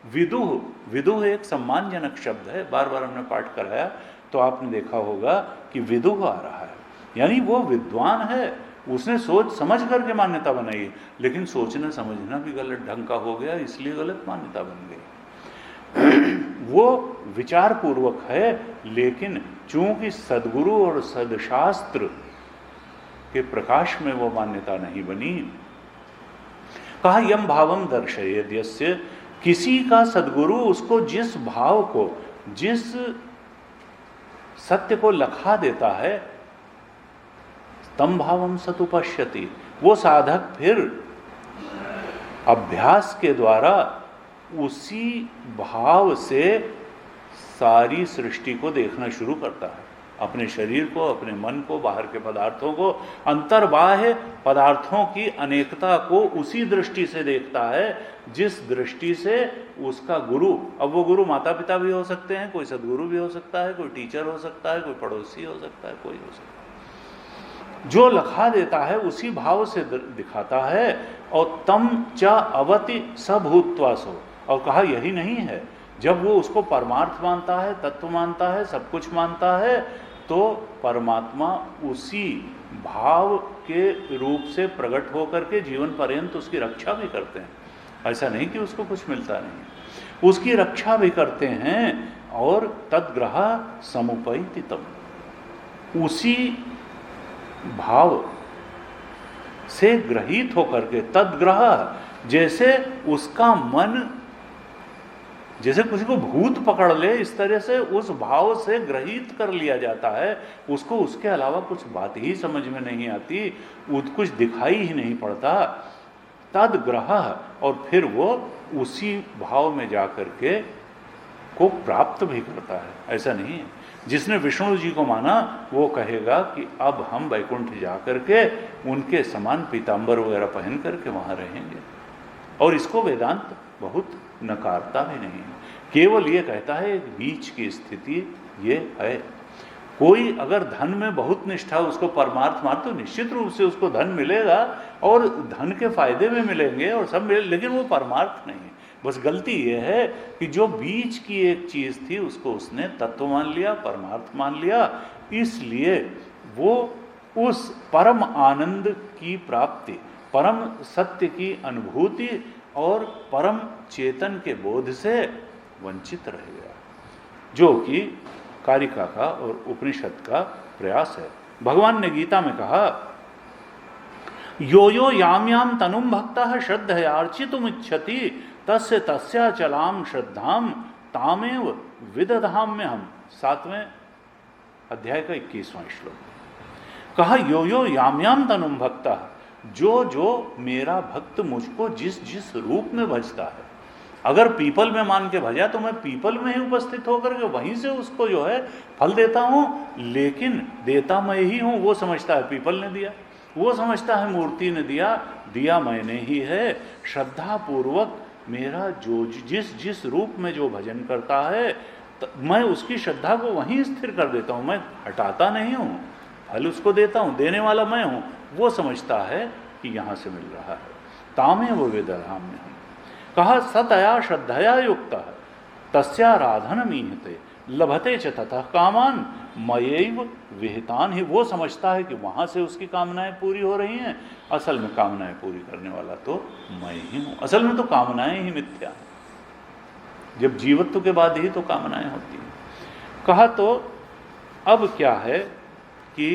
विदुह, विदुह एक सम्मानजनक शब्द है, बार बार हमने पाठ कराया तो आपने देखा होगा कि विदुह आ रहा है, यानी वो विद्वान है। उसने सोच समझ करके मान्यता बनाई है, लेकिन सोचना समझना भी गलत ढंग का हो गया, इसलिए गलत मान्यता बन गई। वो विचार पूर्वक है, लेकिन चूंकि सद्गुरु और सदशास्त्र के प्रकाश में वो मान्यता नहीं बनी। कहा यम भावम दर्शयेद यस्य, किसी का सद्गुरु उसको जिस भाव को, जिस सत्य को लखा देता है, तम भावम सतुपश्यति, वो साधक फिर अभ्यास के द्वारा उसी भाव से सारी सृष्टि को देखना शुरू करता है। अपने शरीर को, अपने मन को, बाहर के पदार्थों को, अंतर्बाह्य पदार्थों की अनेकता को उसी दृष्टि से देखता है जिस दृष्टि से उसका गुरु, अब वो गुरु माता पिता भी हो सकते हैं, कोई सदगुरु भी हो सकता है, कोई टीचर हो सकता है, कोई पड़ोसी हो सकता है, कोई हो सकता है, जो लखा देता है उसी भाव से दिखाता है। और तम च अवति सभूत्वासो, और कहा यही नहीं है, जब वो उसको परमार्थ मानता है, तत्व मानता है, सब कुछ मानता है, तो परमात्मा उसी भाव के रूप से प्रकट होकर के जीवन पर्यंत उसकी रक्षा भी करते हैं। ऐसा नहीं कि उसको कुछ मिलता नहीं, उसकी रक्षा भी करते हैं। और तद्ग्रह समुपैतितम, उसी भाव से ग्रहित होकर के, तद्ग्रह, जैसे उसका मन, जैसे किसी को भूत पकड़ ले, इस तरह से उस भाव से ग्रहित कर लिया जाता है। उसको उसके अलावा कुछ बात ही समझ में नहीं आती, कुछ दिखाई ही नहीं पड़ता। तद्ग्रह, और फिर वो उसी भाव में जाकर के को प्राप्त भी करता है। ऐसा नहीं है, जिसने विष्णु जी को माना वो कहेगा कि अब हम वैकुंठ जाकर के उनके समान पीताम्बर वगैरह पहन करके वहाँ रहेंगे। और इसको वेदांत बहुत नकारता भी नहीं है, केवल ये कहता है एक बीच की स्थिति ये है। कोई अगर धन में बहुत निष्ठा, उसको परमार्थ मान, तो निश्चित रूप से उसको धन मिलेगा और धन के फायदे भी मिलेंगे और सब मिले, लेकिन वो परमार्थ नहीं है। बस गलती ये है कि जो बीच की एक चीज थी उसको उसने तत्व मान लिया, परमार्थ मान लिया, इसलिए वो उस परम आनंद की प्राप्ति, परम सत्य की अनुभूति और परम चेतन के बोध से वंचित रह गया, जो कि कारिका का और उपनिषद का प्रयास है। भगवान ने गीता में कहा, यो यो याम याम तनुम भक्तः श्रद्धया अर्चितुम इच्छति तस्य तस्याचलाम श्रद्धाम तामेव विदधाम्य हम। 7वें अध्याय का 21वां श्लोक। कहा यो यो याम याम तनुम भक्तः, जो जो मेरा भक्त मुझको जिस जिस रूप में भजता है, अगर पीपल में मान के भजा तो मैं पीपल में ही उपस्थित होकर के वहीं से उसको जो है फल देता हूँ, लेकिन देता मैं ही हूँ। वो समझता है पीपल ने दिया, वो समझता है मूर्ति ने दिया, दिया मैंने ही है। श्रद्धा पूर्वक मेरा जो जिस जिस रूप में जो भजन करता है मैं उसकी श्रद्धा को वहीं स्थिर कर देता हूँ, मैं हटाता नहीं हूँ, फल उसको देता हूँ, देने वाला मैं हूँ। वो समझता है कि यहाँ से मिल रहा है। तामे वो वेदराम में हम कहा सतया श्रद्धया युक्त तस्याराधन मीहते लभते च ततः कामान मयैव विहितान ही। वो समझता है कि वहाँ से उसकी कामनाएं पूरी हो रही हैं, असल में कामनाएं पूरी करने वाला तो मैं ही हूँ। असल में तो कामनाएं ही मिथ्या हैं, जब जीवत्व के बाद ही तो कामनाएं होती हैं। कहा तो अब क्या है कि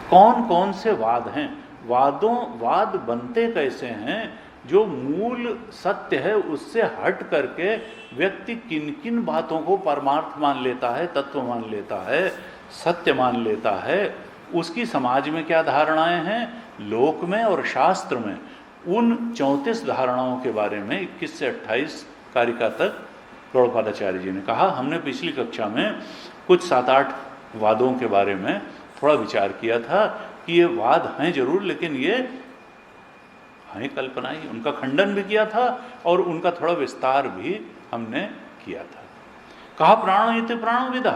कौन कौन से वाद हैं, वाद बनते कैसे हैं, जो मूल सत्य है उससे हट करके व्यक्ति किन किन बातों को परमार्थ मान लेता है, तत्व मान लेता है, सत्य मान लेता है, उसकी समाज में क्या धारणाएं हैं, लोक में और शास्त्र में। उन 34 धारणाओं के बारे में 21 से 28 कारिका तक गौड़पादाचार्य जी ने कहा। हमने पिछली कक्षा में कुछ 7-8 वादों के बारे में थोड़ा विचार किया था कि ये वाद हैं जरूर, लेकिन ये हैं कल्पना ही। उनका खंडन भी किया था और उनका थोड़ा विस्तार भी हमने किया था। कहा प्राण इति प्राण विदा।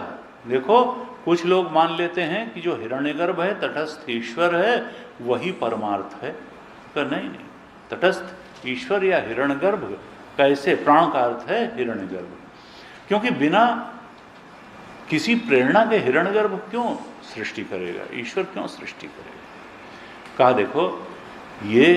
देखो कुछ लोग मान लेते हैं कि जो हिरण्यगर्भ है, तटस्थ ईश्वर है, वही परमार्थ है। तो नहीं, तटस्थ ईश्वर या हिरण्यगर्भ कैसे? प्राण का अर्थ है हिरण्यगर्भ, क्योंकि बिना किसी प्रेरणा के हिरण्यगर्भ क्यों सृष्टि करेगा, ईश्वर क्यों सृष्टि करेगा। कहा देखो ये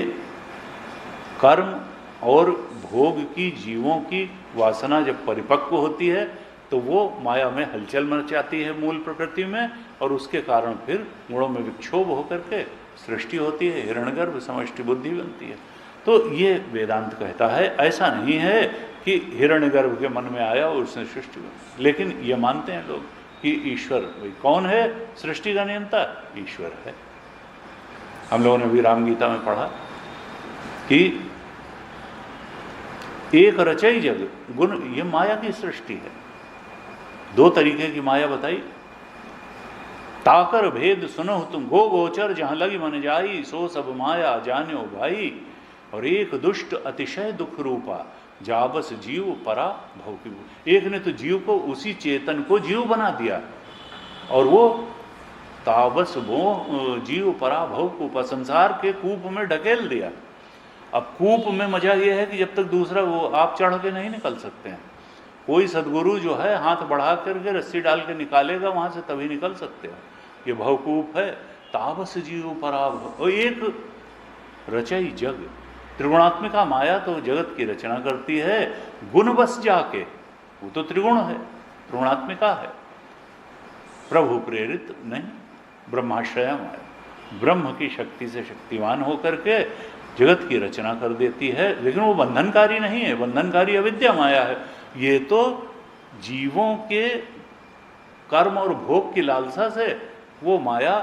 कर्म और भोग की जीवों की वासना जब परिपक्व होती है तो वो माया में हलचल मचाती है मूल प्रकृति में, और उसके कारण फिर गुणों में विक्षोभ होकर के सृष्टि होती है, हिरण्यगर्भ समष्टि बुद्धि बनती है। तो ये वेदांत कहता है ऐसा नहीं है कि हिरण्यगर्भ के मन में आया और उसने सृष्टि बनी। लेकिन ये मानते हैं लोग कि ईश्वर भाई कौन है, सृष्टि का नियंता ईश्वर है। हम लोगों ने भी राम गीता में पढ़ा कि एक रचई जग गुण, ये माया की सृष्टि है। 2 तरीके की माया बताई। ताकर भेद सुनो तुम गो गोचर जहां लगी मन जाई, सो सब माया जान्यो भाई। और एक दुष्ट अतिशय दुख रूपा, जाबस जीव परा भव की। एक ने तो जीव को, उसी चेतन को जीव बना दिया, और वो ताबस वो जीव परा भव कूपा, संसार के कूप में ढकेल दिया। अब कूप में मजा ये है कि जब तक दूसरा वो आप चढ़ के नहीं निकल सकते हैं। कोई सदगुरु जो है हाथ बढ़ा करके रस्सी डाल के निकालेगा वहां से, तभी निकल सकते हो। ये भवकूप है। ताबस जीव पराभ। और एक रचई जग, त्रिगुणात्मिका माया तो जगत की रचना करती है, गुण बस जाके, वो तो त्रिगुण है, त्रिगुणात्मिका है, प्रभु प्रेरित नहीं, ब्रह्माश्रय माया, ब्रह्म की शक्ति से शक्तिवान होकर के जगत की रचना कर देती है। लेकिन वो बंधनकारी नहीं है, बंधनकारी अविद्या माया है। ये तो जीवों के कर्म और भोग की लालसा से वो माया,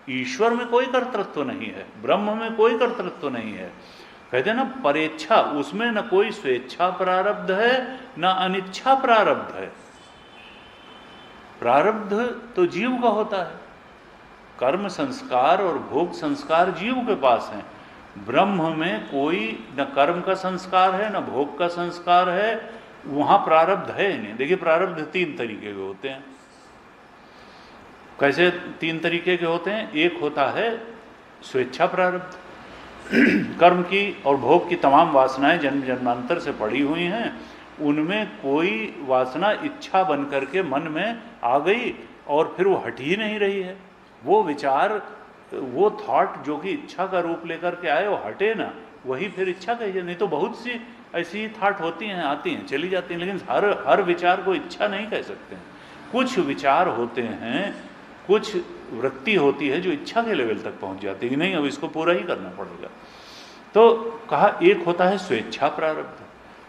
ईश्वर में कोई कर्तृत्व नहीं है, ब्रह्म में कोई कर्तृत्व नहीं है। कहते हैं ना परेच्छा, उसमें न कोई स्वेच्छा प्रारब्ध है न अनिच्छा प्रारब्ध है। प्रारब्ध तो जीव का होता है, कर्म संस्कार और भोग संस्कार जीव के पास हैं। ब्रह्म में कोई न कर्म का संस्कार है न भोग का संस्कार है, वहां प्रारब्ध है ही नहीं। देखिए प्रारब्ध 3 तरीके के होते हैं। कैसे 3 तरीके के होते हैं? एक होता है स्वेच्छा प्रारब्ध, कर्म की और भोग की तमाम वासनाएं जन्म जन्मांतर से पड़ी हुई हैं, उनमें कोई वासना इच्छा बन करके मन में आ गई और फिर वो हट ही नहीं रही है। वो विचार, वो थॉट जो कि इच्छा का रूप लेकर के आए, वो हटे ना, वही फिर इच्छा कहिए। नहीं तो बहुत सी ऐसी थॉट होती हैं, आती हैं चली जाती हैं, लेकिन हर विचार को इच्छा नहीं कह सकते हैं। कुछ विचार होते हैं, कुछ वृत्ति होती है जो इच्छा के लेवल तक पहुंच जाती है कि नहीं अब इसको पूरा ही करना पड़ेगा। तो कहा एक होता है स्वेच्छा प्रारब्ध,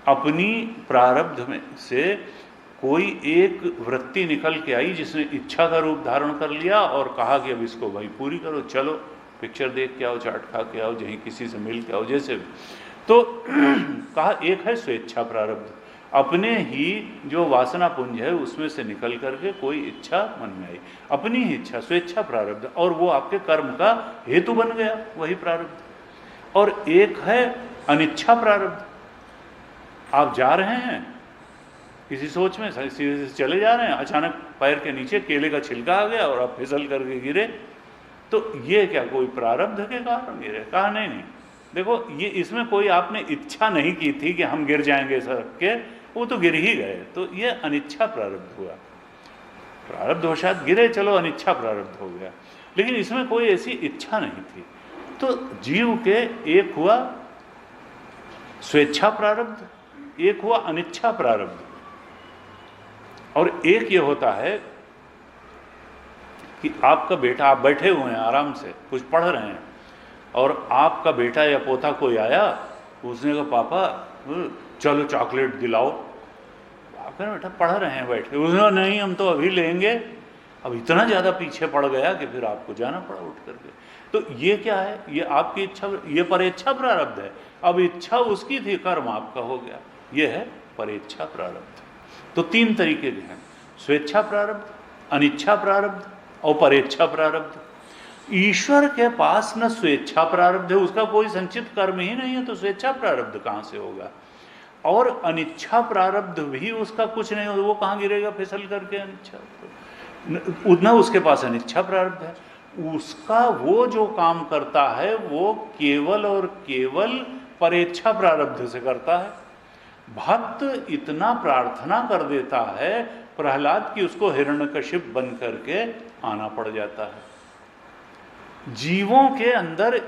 अपनी प्रारब्ध में से कोई एक वृत्ति निकल के आई जिसने इच्छा का रूप धारण कर लिया और कहा कि अब इसको भाई पूरी करो, चलो पिक्चर देख के आओ, चाट खा के आओ, जहीं किसी से मिल के आओ, जैसे भी। तो कहा एक है स्वेच्छा प्रारब्ध, अपने ही जो वासना पुंज है उसमें से निकल करके कोई इच्छा मन में आई, अपनी ही इच्छा, स्वेच्छा प्रारब्ध, और वो आपके कर्म का हेतु बन गया, वही प्रारब्ध। और एक है अनिच्छा प्रारब्ध, आप जा रहे हैं किसी सोच में, सीधे से चले जा रहे हैं, अचानक पैर के नीचे केले का छिलका आ गया और आप फिसल करके गिरे, तो ये क्या कोई प्रारब्ध के कारण गिरे? कहा नहीं नहीं, देखो ये इसमें कोई आपने इच्छा नहीं की थी कि हम गिर जाएंगे सड़क के, वो तो गिर ही गए, तो ये अनिच्छा प्रारब्ध हुआ। प्रारब्ध हो शायद गिरे, चलो अनिच्छा प्रारब्ध हो गया, लेकिन इसमें कोई ऐसी इच्छा नहीं थी। तो जीव के एक हुआ स्वेच्छा प्रारब्ध, एक हुआ अनिच्छा प्रारब्ध, और एक ये होता है कि आपका बेटा, आप बैठे हुए हैं आराम से कुछ पढ़ रहे हैं, और आपका बेटा या पोता कोई आया, उसने कहा पापा चलो चॉकलेट दिलाओ, आप कह बेटा पढ़ रहे हैं बैठे, उसने नहीं हम तो अभी लेंगे, अब इतना ज़्यादा पीछे पड़ गया कि फिर आपको जाना पड़ा उठ करके। तो ये क्या है? ये आपकी इच्छा, ये परेच्छा प्रारब्ध है। अब इच्छा उसकी थी, कर्म आपका हो गया, ये है परेच्छा प्रारब्ध। तो तीन तरीके के हैं, स्वेच्छा प्रारब्ध, अनिच्छा प्रारब्ध और परेच्छा प्रारब्ध। ईश्वर के पास न स्वेच्छा प्रारब्ध है, उसका कोई संचित कर्म ही नहीं है, तो स्वेच्छा प्रारब्ध कहाँ से होगा? और अनिच्छा प्रारब्ध भी उसका कुछ नहीं होगा, वो कहाँ गिरेगा फिसल करके? अनिच्छा न उसके पास अनिच्छा प्रारब्ध है, उसका वो जो काम करता है वो केवल और केवल परेच्छा प्रारब्ध से करता है। भक्त इतना प्रार्थना कर देता है प्रहलाद की उसको हिरण्यकशिप बन करके आना पड़ जाता है। जीवों के अंदर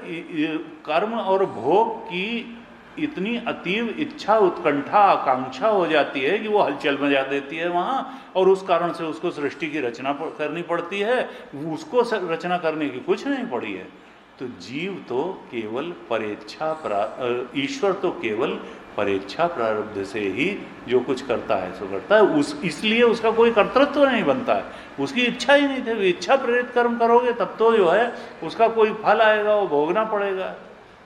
कर्म और भोग की इतनी अतीव इच्छा, उत्कंठा, आकांक्षा हो जाती है कि वो हलचल मचा देती है वहाँ, और उस कारण से उसको सृष्टि की रचना करनी पड़ती है, उसको रचना करने की कुछ नहीं पड़ी है। तो जीव तो केवल परेच्छा, ईश्वर तो केवल परेच्छा प्रारब्ध से ही जो कुछ करता है सो करता है, इसलिए उसका कोई कर्तृत्व नहीं बनता है, उसकी इच्छा ही नहीं थी। इच्छा प्रेरित कर्म करोगे तब तो जो है उसका कोई फल आएगा, वो भोगना पड़ेगा।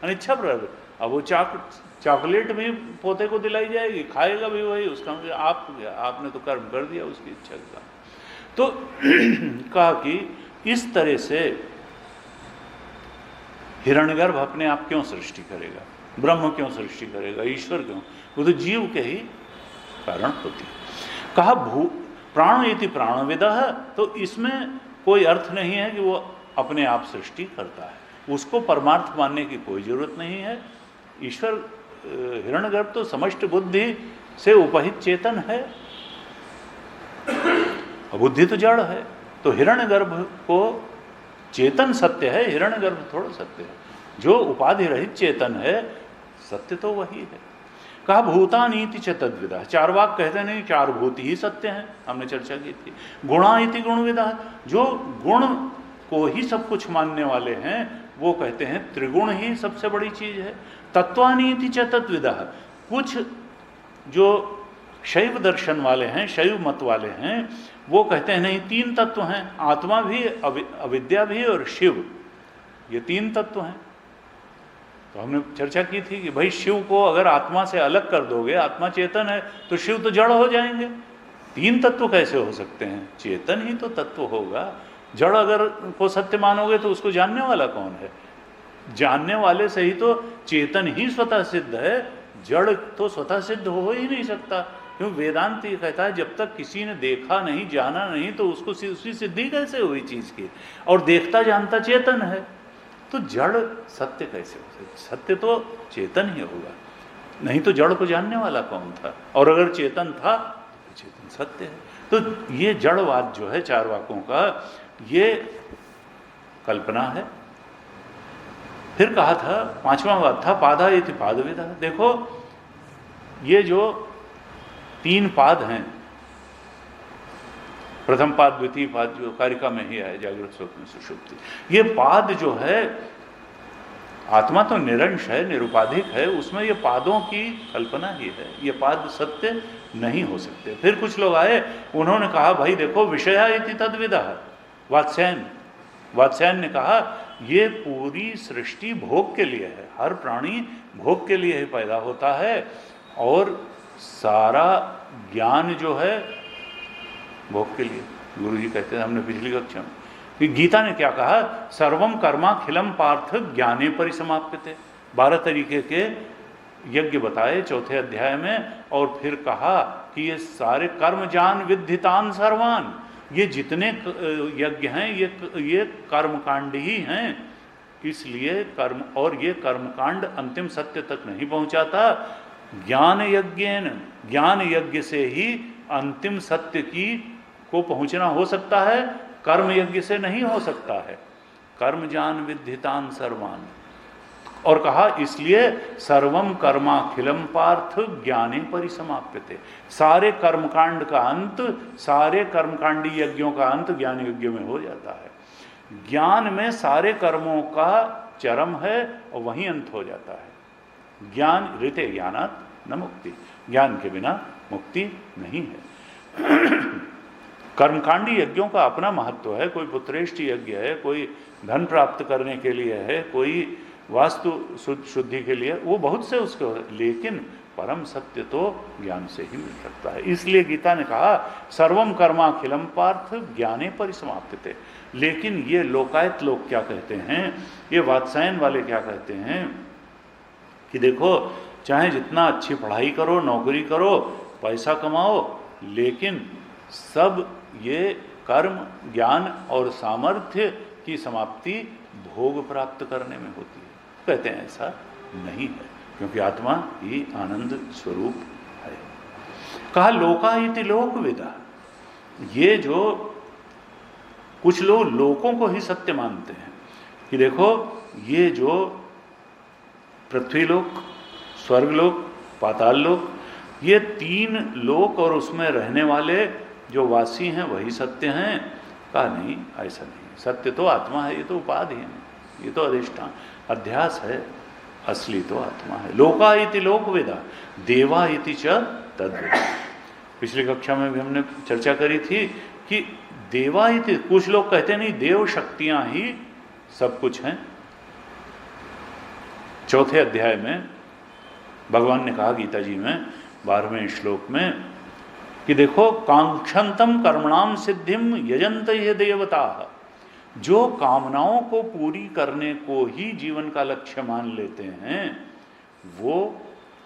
अनिच्छा प्रारब्ध, अब वो चॉकलेट भी पोते को दिलाई जाएगी, खाएगा भी वही, उसका आपने तो कर्म कर दिया उसकी इच्छा का। तो कहा कि इस तरह से हिरण्यगर्भ अपने आप क्यों सृष्टि करेगा, ब्रह्म क्यों सृष्टि करेगा, ईश्वर क्यों? वो तो जीव के ही कारण होती है। कहा प्राण इति प्राणविदः, तो इसमें कोई अर्थ नहीं है कि वो अपने आप सृष्टि करता है, उसको परमार्थ मानने की कोई जरूरत नहीं है। ईश्वर, हिरण्यगर्भ तो समष्टि बुद्धि से उपहित चेतन है, बुद्धि तो जड़ है, तो हिरण्यगर्भ को चेतन सत्य है, हिरण्यगर्भ थोड़ा सत्य है। जो उपाधि रहित चेतन है सत्य तो वही है। कहा भूतानीति च तद्विदा, चार वाक कहते नहीं, चार भूति ही सत्य हैं, हमने चर्चा की थी। गुणा इति गुणविदा, जो गुण को ही सब कुछ मानने वाले हैं वो कहते हैं त्रिगुण ही सबसे बड़ी चीज है। तत्वानीति च तत्विदा, कुछ जो शैव दर्शन वाले हैं, शैव मत वाले हैं, वो कहते हैं नहीं तीन तत्व हैं, आत्मा भी, अविद्या भी और शिव, ये तीन तत्व हैं। तो हमने चर्चा की थी कि भाई शिव को अगर आत्मा से अलग कर दोगे, आत्मा चेतन है, तो शिव तो जड़ हो जाएंगे। तीन तत्व कैसे हो सकते हैं? चेतन ही तो तत्व होगा। जड़ अगर को सत्य मानोगे तो उसको जानने वाला कौन है? जानने वाले से ही तो चेतन ही स्वतः सिद्ध है, जड़ तो स्वतः सिद्ध हो ही नहीं सकता। क्यों? वेदांत ये कहता है जब तक किसी ने देखा नहीं, जाना नहीं, तो उसको उसकी सिद्धि कैसे हुई चीज की? और देखता जानता चेतन है, तो जड़ सत्य कैसे हो सकता? सत्य तो चेतन ही होगा, नहीं तो जड़ को जानने वाला कौन था? और अगर चेतन था तो चेतन सत्य है। तो ये जड़वाद जो है चार वाकों का, ये कल्पना है। फिर कहा था, पांचवा वाद था पादा इति पादविदा। देखो ये जो तीन पाद हैं, प्रथम पाद, द्वितीय पाद, जो कारिका में ही है, जागृत स्वप्न सुषुप्ति, ये पाद जो है, आत्मा तो निरंश है, निरुपाधिक है, उसमें ये पादों की कल्पना ही है, ये पाद सत्य नहीं हो सकते। फिर कुछ लोग आए, उन्होंने कहा भाई देखो विषया इति तद्विदा, वात्स्यायन, वात्स्यायन ने कहा ये पूरी सृष्टि भोग के लिए है, हर प्राणी भोग के लिए ही पैदा होता है, और सारा ज्ञान जो है भोग के लिए। गुरु जी कहते हैं, हमने पिछली कक्षा में कि गीता ने क्या कहा, सर्वम कर्माखिलम पार्थ ज्ञाने परिसमाप्यते। 12 तरीके के यज्ञ बताए चौथे अध्याय में, और फिर कहा कि ये सारे कर्म जान विद्धितान सर्वान, ये जितने यज्ञ हैं ये कर्मकांड ही हैं। इसलिए कर्म, और ये कर्मकांड अंतिम सत्य तक नहीं पहुंचाता। ज्ञान यज्ञ से ही अंतिम सत्य को पहुंचना हो सकता है, कर्म यज्ञ से नहीं हो सकता है। कर्म जान विद्धितान सर्वान, और कहा इसलिए सर्वम कर्माखिलम पार्थ ज्ञाने परिसमाप्यते। सारे कर्मकांड का अंत, सारे कर्मकांडी यज्ञों का अंत ज्ञान यज्ञ में हो जाता है। ज्ञान में सारे कर्मों का चरम है और वहीं अंत हो जाता है। ज्ञान ऋते ज्ञानात् न मुक्ति, ज्ञान के बिना मुक्ति नहीं है। कर्मकांडी यज्ञों का अपना महत्व है। कोई पुत्रेष्ठ यज्ञ है, कोई धन प्राप्त करने के लिए है, कोई वास्तु शुद्धि के लिए, वो बहुत से उसके, लेकिन परम सत्य तो ज्ञान से ही मिल सकता है। इसलिए गीता ने कहा सर्वम कर्माखिलम पार्थ ज्ञाने परिसमाप्यते। लेकिन ये लोकायत लोग क्या कहते हैं, ये वात्स्यायन वाले क्या कहते हैं कि देखो चाहे जितना अच्छी पढ़ाई करो, नौकरी करो, पैसा कमाओ, लेकिन सब ये कर्म, ज्ञान और सामर्थ्य की समाप्ति भोग प्राप्त करने में होती है। कहते हैं ऐसा नहीं है, क्योंकि आत्मा ही आनंद स्वरूप है। कहा लोका इति लोकविदा, ये जो कुछ लोग लोकों को ही सत्य मानते हैं कि देखो ये जो पृथ्वी लोक, स्वर्ग लोक, पाताल लोक, ये 3 लोक और उसमें रहने वाले जो वासी हैं वही सत्य हैं। कहा नहीं, ऐसा नहीं, सत्य तो आत्मा है, ये तो उपाधि है, ये तो अधिष्ठान अध्यास है, असली तो आत्मा है। लोका इति लोकवेदा, देवा इति च तद्वेदा। पिछली कक्षा में भी हमने चर्चा करी थी कि देवा इति, कुछ लोग कहते नहीं देव शक्तियां ही सब कुछ हैं। चौथे अध्याय में भगवान ने कहा गीता जी में 12वें श्लोक में कि देखो कांक्षन्तम कर्मणाम सिद्धिम यजन्त ये देवता, जो कामनाओं को पूरी करने को ही जीवन का लक्ष्य मान लेते हैं वो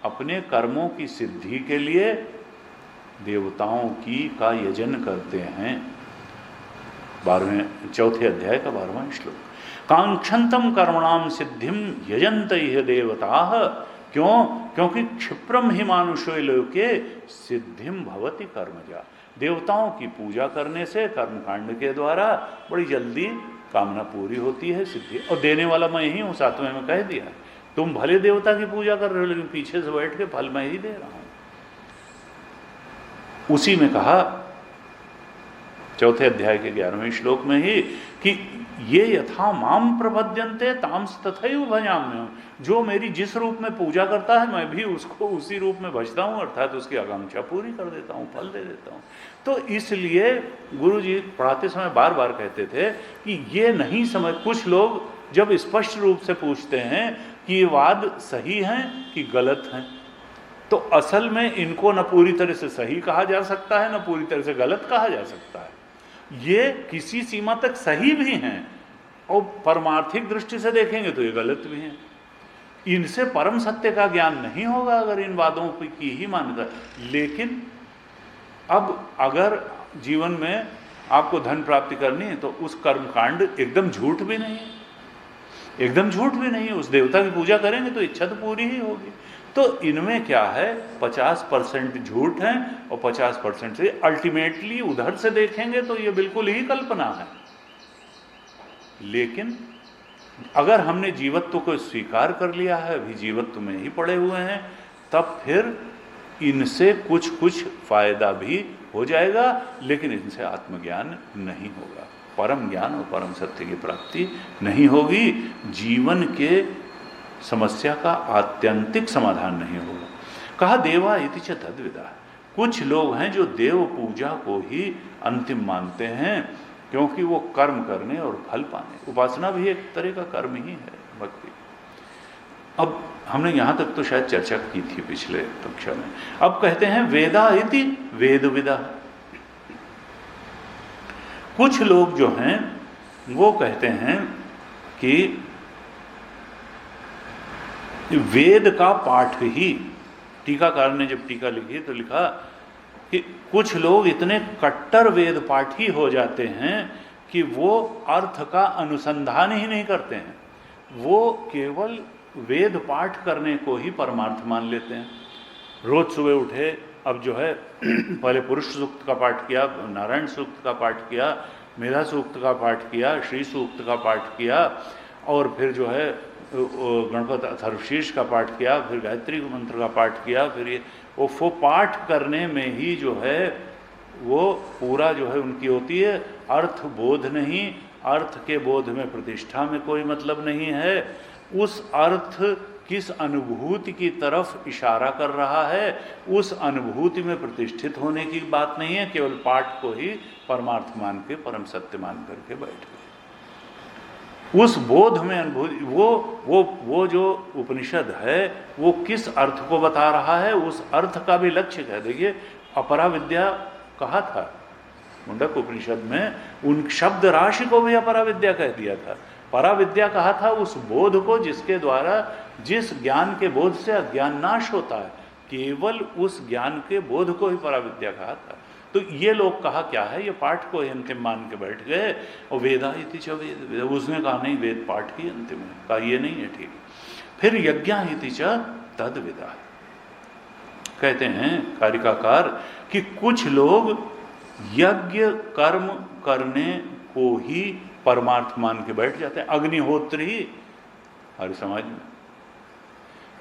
अपने कर्मों की सिद्धि के लिए देवताओं का यजन करते हैं। चौथे अध्याय का 12वां श्लोक, कांक्षन्तम कर्मणाम सिद्धिम यजन्त यह देवता। क्यों? क्योंकि क्षिप्रम ही मानुषो लोके सिद्धिम भवति कर्मजा। देवताओं की पूजा करने से कर्मकांड के द्वारा बड़ी जल्दी कामना पूरी होती है, सिद्धि। और देने वाला मैं ही हूँ, 7वें में कह दिया, तुम भले देवता की पूजा कर रहे हो लेकिन पीछे से बैठ के फल मैं ही दे रहा हूं। उसी में कहा चौथे अध्याय के 11वें श्लोक में ही कि ये यथा माम प्रपद्यन्ते तांस तथैव भजाम्यहम्। जो मेरी जिस रूप में पूजा करता है मैं भी उसको उसी रूप में भजता हूँ, अर्थात उसकी आकांक्षा पूरी कर देता हूँ, फल दे देता हूँ। तो इसलिए गुरु जी पढ़ाते समय बार बार कहते थे कि ये नहीं समझ, कुछ लोग जब स्पष्ट रूप से पूछते हैं कि ये वाद सही हैं कि गलत हैं, तो असल में इनको न पूरी तरह से सही कहा जा सकता है न पूरी तरह से गलत कहा जा सकता है। ये किसी सीमा तक सही भी हैं और परमार्थिक दृष्टि से देखेंगे तो ये गलत भी हैं। इनसे परम सत्य का ज्ञान नहीं होगा अगर इन वादों की ही मान्यता। लेकिन अब अगर जीवन में आपको धन प्राप्ति करनी है तो उस कर्मकांड एकदम झूठ भी नहीं है, एकदम झूठ भी नहीं है। उस देवता की पूजा करेंगे तो इच्छा तो पूरी ही होगी। तो इनमें क्या है, 50% झूठ है और 50% से अल्टीमेटली उधर से देखेंगे तो ये बिल्कुल ही कल्पना है। लेकिन अगर हमने जीवत्व को स्वीकार कर लिया है, अभी जीवत्व में ही पड़े हुए हैं, तब फिर इनसे कुछ कुछ फायदा भी हो जाएगा, लेकिन इनसे आत्मज्ञान नहीं होगा, परम ज्ञान और परम सत्य की प्राप्ति नहीं होगी, जीवन के समस्या का आत्यंतिक समाधान नहीं होगा। कहा देवा इति च तद्विदा। कुछ लोग हैं जो देव पूजा को ही अंतिम मानते हैं, क्योंकि वो कर्म करने और फल पाने। उपासना भी एक तरह का कर्म ही है, भक्ति। अब हमने यहां तक तो शायद चर्चा की थी पिछले कक्षा में। अब कहते हैं वेदा इति वेद विदा। कुछ लोग जो हैं वो कहते हैं कि वेद का पाठ ही, टीकाकार ने जब टीका लिखी तो लिखा कि कुछ लोग इतने कट्टर वेद पाठी हो जाते हैं कि वो अर्थ का अनुसंधान ही नहीं करते हैं, वो केवल वेद पाठ करने को ही परमार्थ मान लेते हैं। रोज सुबह उठे, अब जो है पहले पुरुष सूक्त का पाठ किया, नारायण सूक्त का पाठ किया, मेधा सूक्त का पाठ किया, श्री सूक्त का पाठ किया, और फिर जो है गणपत अथर्वशीर्ष का पाठ किया, फिर गायत्री मंत्र का पाठ किया, फिर ये वो पाठ करने में ही जो है वो पूरा जो है उनकी होती है अर्थ बोध नहीं, अर्थ के बोध में प्रतिष्ठा में कोई मतलब नहीं है, उस अर्थ किस अनुभूति की तरफ इशारा कर रहा है, उस अनुभूति में प्रतिष्ठित होने की बात नहीं है, केवल पाठ को ही परमार्थ मान के परम सत्य मान करके बैठ गए। उस बोध में अनुभूति, वो जो उपनिषद है वो किस अर्थ को बता रहा है, उस अर्थ का भी लक्ष्य है। देखिए अपरा विद्या कहा था मुंडक उपनिषद में, उन शब्द राशि को भी अपरा विद्या कह दिया था। परा विद्या कहा था उस बोध को जिसके द्वारा, जिस ज्ञान के बोध से अज्ञान नाश होता है, केवल उस ज्ञान के बोध को ही परा विद्या कहा था। तो ये लोग कहा क्या है, ये पाठ को ही अंतिम मान के बैठ गए, और वेदा इति च वेद, उसने कहा नहीं वेद पाठ ही अंतिम है, कहा ये नहीं है ठीक। फिर यज्ञ इति च तद विदा, कहते हैं कारिकाकार कि कुछ लोग यज्ञ कर्म करने को ही परमार्थ मान के बैठ जाते हैं। अग्निहोत्र ही हर समाज में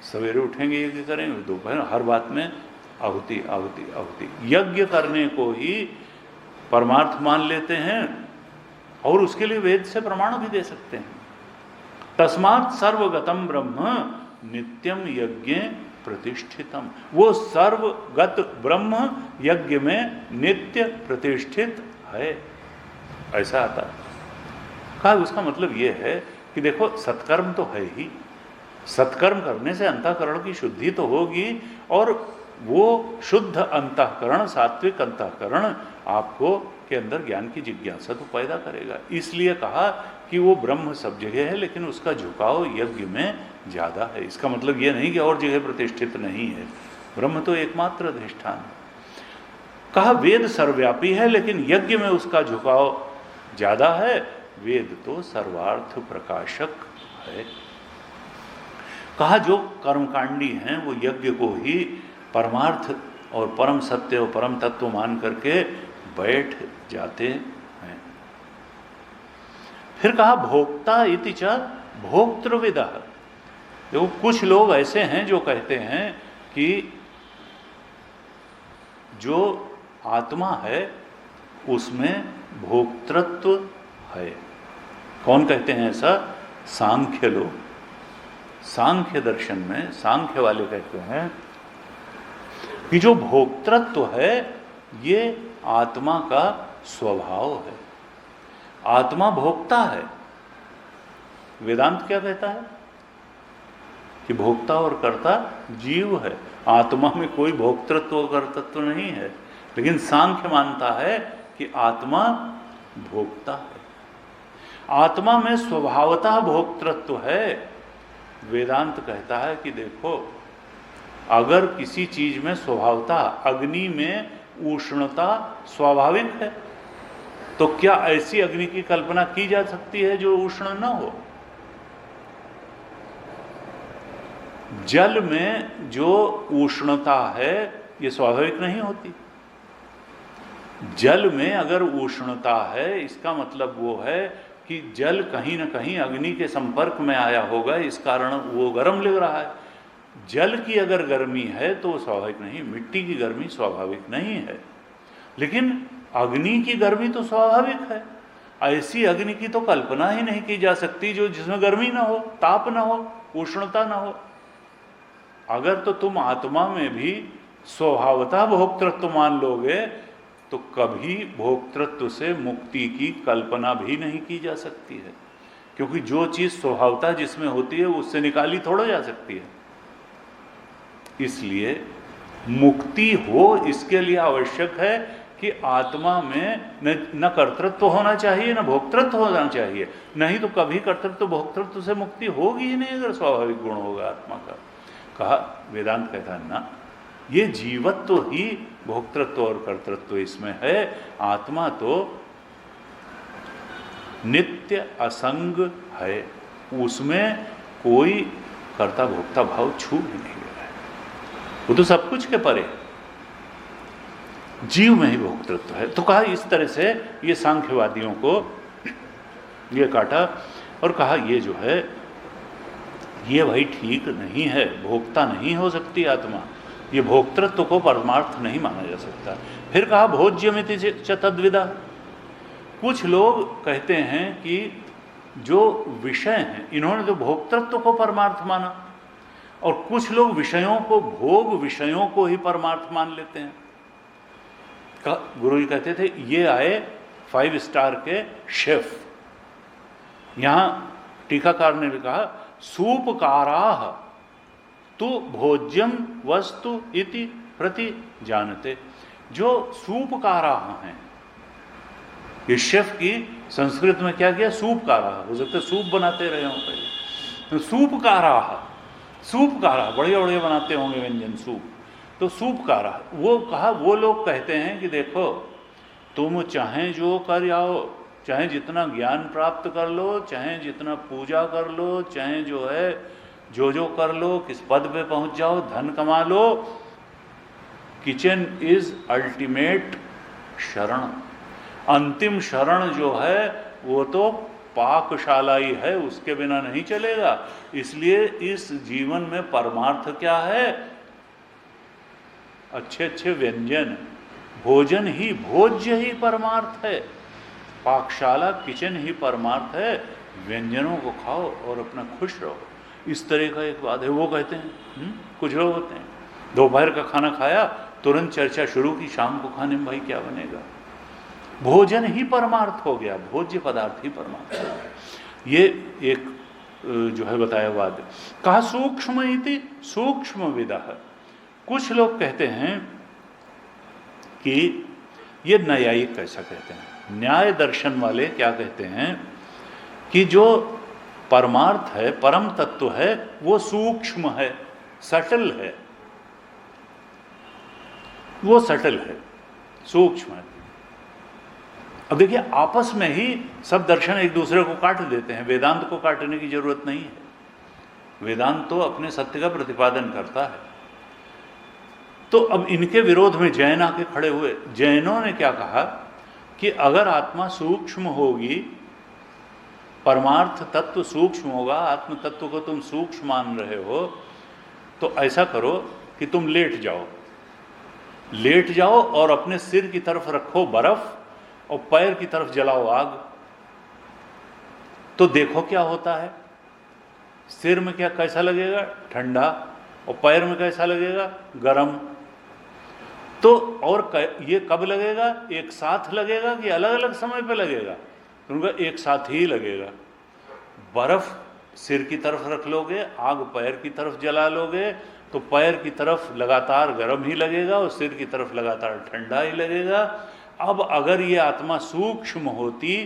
सवेरे उठेंगे यज्ञ करेंगे, दोपहर हर बात में आहुति आहुति आहुति, यज्ञ करने को ही परमार्थ मान लेते हैं, और उसके लिए वेद से प्रमाण भी दे सकते हैं। तस्मात् सर्वगतम ब्रह्म नित्यम यज्ञ प्रतिष्ठितम, वो सर्वगत ब्रह्म यज्ञ में नित्य प्रतिष्ठित है, ऐसा आता है। कहा उसका मतलब ये है कि देखो सत्कर्म तो है ही, सत्कर्म करने से अंतःकरण की शुद्धि तो होगी, और वो शुद्ध अंतःकरण, सात्विक अंतःकरण आपको के अंदर ज्ञान की जिज्ञासा तो पैदा करेगा। इसलिए कहा कि वो ब्रह्म सब जगह है, लेकिन उसका झुकाव यज्ञ में ज़्यादा है। इसका मतलब ये नहीं कि और जगह प्रतिष्ठित नहीं है, ब्रह्म तो एकमात्र अधिष्ठान है। कहा वेद सर्वव्यापी है, लेकिन यज्ञ में उसका झुकाव ज़्यादा है, वेद तो सर्वार्थ प्रकाशक है। कहा जो कर्मकांडी हैं वो यज्ञ को ही परमार्थ और परम सत्य और परम तत्व मान करके बैठ जाते हैं। फिर कहा भोक्ता इति च भोक्तृविदा। देखो कुछ लोग ऐसे हैं जो कहते हैं कि जो आत्मा है उसमें भोक्तृत्व है। कौन कहते हैं ऐसा? सांख्य लोग। सांख्य दर्शन में सांख्य वाले कहते हैं कि जो भोक्तृत्व है ये आत्मा का स्वभाव है, आत्मा भोक्ता है। वेदांत क्या कहता है कि भोक्ता और कर्ता जीव है, आत्मा में कोई भोक्तृत्व और कर्तृत्व नहीं है। लेकिन सांख्य मानता है कि आत्मा भोक्ता है, आत्मा में स्वभावतः भोक्तृत्व है। वेदांत कहता है कि देखो अगर किसी चीज में स्वभावतः, अग्नि में उष्णता स्वाभाविक है, तो क्या ऐसी अग्नि की कल्पना की जा सकती है जो उष्ण न हो? जल में जो उष्णता है ये स्वाभाविक नहीं होती। जल में अगर उष्णता है इसका मतलब वो है कि जल कहीं न कहीं अग्नि के संपर्क में आया होगा, इस कारण वो गर्म लग रहा है। जल की अगर गर्मी है तो वो स्वाभाविक नहीं, मिट्टी की गर्मी स्वाभाविक नहीं है। लेकिन अग्नि की गर्मी तो स्वाभाविक है। ऐसी अग्नि की तो कल्पना ही नहीं की जा सकती जो जिसमें गर्मी ना हो, ताप ना हो, उष्णता ना हो। अगर तो तुम आत्मा में भी स्वभावतः भोक्तृत्व मान लोगे तो कभी भोक्तृत्व से मुक्ति की कल्पना भी नहीं की जा सकती है, क्योंकि जो चीज स्वभावतः जिसमें होती है उससे निकाली थोड़ा जा सकती है। इसलिए मुक्ति हो इसके लिए आवश्यक है कि आत्मा में न कर्तृत्व होना चाहिए न भोक्तृत्व होना चाहिए, नहीं तो कभी कर्तृत्व भोक्तृत्व से मुक्ति होगी ही नहीं अगर स्वाभाविक गुण होगा आत्मा का। कहा वेदांत कहता है ना, ये जीवत्व ही भोक्तृत्व और कर्तृत्व इसमें है, आत्मा तो नित्य असंग है, उसमें कोई कर्ता भोक्ता भाव छू भी नहीं गया है, वो तो सब कुछ के परे, जीव में ही भोक्तृत्व है। तो कहा इस तरह से ये सांख्यवादियों को ये काटा और कहा ये जो है ये भाई ठीक नहीं है, भोक्ता नहीं हो सकती आत्मा, ये भोक्तृत्व को परमार्थ नहीं माना जा सकता। फिर कहा भोज्यमिति च तद्विदा, कुछ लोग कहते हैं कि जो विषय हैं इन्होंने तो भोक्तृत्व को परमार्थ माना, और कुछ लोग विषयों को, भोग विषयों को ही परमार्थ मान लेते हैं। गुरु जी कहते थे ये आए 5 स्टार के शेफ, यहां टीकाकार ने भी कहा सूपकाराह तो भोज्यम वस्तु इति प्रति जानते, जो सूपकाराह हैं, ये शेफ की संस्कृत में क्या किया, सूपकाराह, हो सकता है सूप बनाते रहे हों पहले, तो सूपकाराह, सूपकाराह बढ़िया बढ़िया बनाते होंगे व्यंजन सूप, तो सूपकाराह, वो कहा वो लोग कहते हैं कि देखो तुम चाहे जो कर आओ, चाहे जितना ज्ञान प्राप्त कर लो, चाहे जितना पूजा कर लो, चाहे जो है जो कर लो, किस पद पे पहुंच जाओ, धन कमा लो, किचन इज अल्टीमेट शरण, अंतिम शरण जो है वो तो पाकशाला ही है, उसके बिना नहीं चलेगा। इसलिए इस जीवन में परमार्थ क्या है, अच्छे अच्छे व्यंजन, भोजन ही, भोज्य ही परमार्थ है, पाकशाला किचन ही परमार्थ है, व्यंजनों को खाओ और अपना खुश रहो, इस तरह का एक बात है। वो कहते हैं कुछ लोग होते हैं दोपहर का खाना खाया तुरंत चर्चा शुरू की शाम को खाने में भाई क्या बनेगा, भोजन ही परमार्थ हो गया, भोज्य पदार्थ ही परमार्थ हो गया। ये एक जो है बताया वाद। कहा सूक्ष्म इति सूक्ष्म विदः, कुछ लोग कहते हैं कि ये न्यायिक कैसा कहते हैं, न्याय दर्शन वाले क्या कहते हैं कि जो परमार्थ है, परम तत्व है, वो सूक्ष्म है, सटल है, वो सटल है, सूक्ष्म है। अब देखिए आपस में ही सब दर्शन एक दूसरे को काट देते हैं, वेदांत को काटने की जरूरत नहीं है, वेदांत तो अपने सत्य का प्रतिपादन करता है। तो अब इनके विरोध में जैन आके खड़े हुए, जैनों ने क्या कहा कि अगर आत्मा सूक्ष्म होगी, परमार्थ तत्व सूक्ष्म होगा, आत्म तत्व को तुम सूक्ष्म मान रहे हो, तो ऐसा करो कि तुम लेट जाओ, लेट जाओ और अपने सिर की तरफ रखो बर्फ और पैर की तरफ जलाओ आग, तो देखो क्या होता है, सिर में क्या कैसा लगेगा, ठंडा, और पैर में कैसा लगेगा, गरम। तो और ये कब लगेगा, एक साथ लगेगा कि अलग अलग समय पे लगेगा, तो उनका एक साथ ही लगेगा। बर्फ सिर की तरफ रख लोगे, आग पैर की तरफ जला लोगे, तो पैर की तरफ लगातार गर्म ही लगेगा और सिर की तरफ लगातार ठंडा ही लगेगा। अब अगर ये आत्मा सूक्ष्म होती,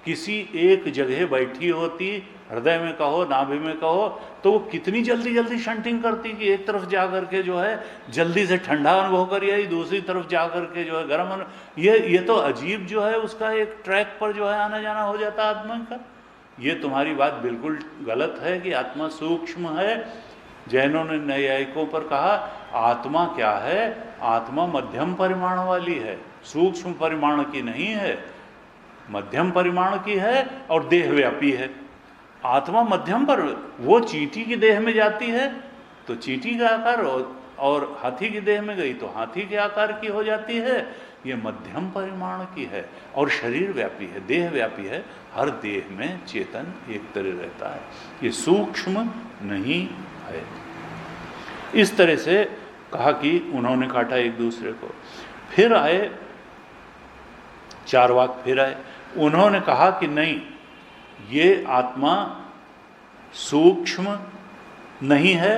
किसी एक जगह बैठी होती, हृदय में कहो नाभि में कहो, तो वो कितनी जल्दी जल्दी शंटिंग करती कि एक तरफ जा करके जो है जल्दी से ठंडा अनुभव करी आई, दूसरी तरफ जा करके जो है गर्म ये तो अजीब जो है उसका एक ट्रैक पर जो है आना जाना हो जाता आत्मा का। ये तुम्हारी बात बिल्कुल गलत है कि आत्मा सूक्ष्म है। जैनों ने न्यायिकों पर कहा आत्मा क्या है, आत्मा मध्यम परिमाण वाली है, सूक्ष्म परिमाण की नहीं है, मध्यम परिमाण की है और देहव्यापी है। आत्मा मध्यम पर, वो चींटी की देह में जाती है तो चींटी का आकार, और हाथी की देह में गई तो हाथी के आकार की हो जाती है। ये मध्यम परिमाण की है और शरीर व्यापी है, देह व्यापी है, हर देह में चेतन एक तरह रहता है, ये सूक्ष्म नहीं है। इस तरह से कहा कि उन्होंने काटा एक दूसरे को। फिर आए चारवाक फिर आए, उन्होंने कहा कि नहीं, ये आत्मा सूक्ष्म नहीं है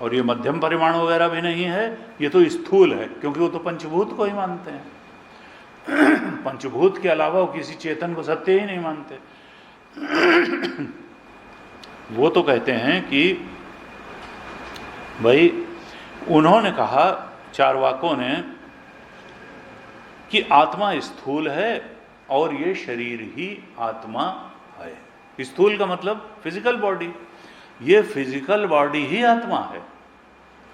और ये मध्यम परिमाण वगैरह भी नहीं है, ये तो स्थूल है, क्योंकि वो तो पंचभूत को ही मानते हैं। पंचभूत के अलावा वो किसी चेतन को सत्य ही नहीं मानते। वो तो कहते हैं कि भाई, उन्होंने कहा चारवाकों ने कि आत्मा स्थूल है और ये शरीर ही आत्मा है। स्थूल का मतलब फिजिकल बॉडी, ये फिजिकल बॉडी ही आत्मा है,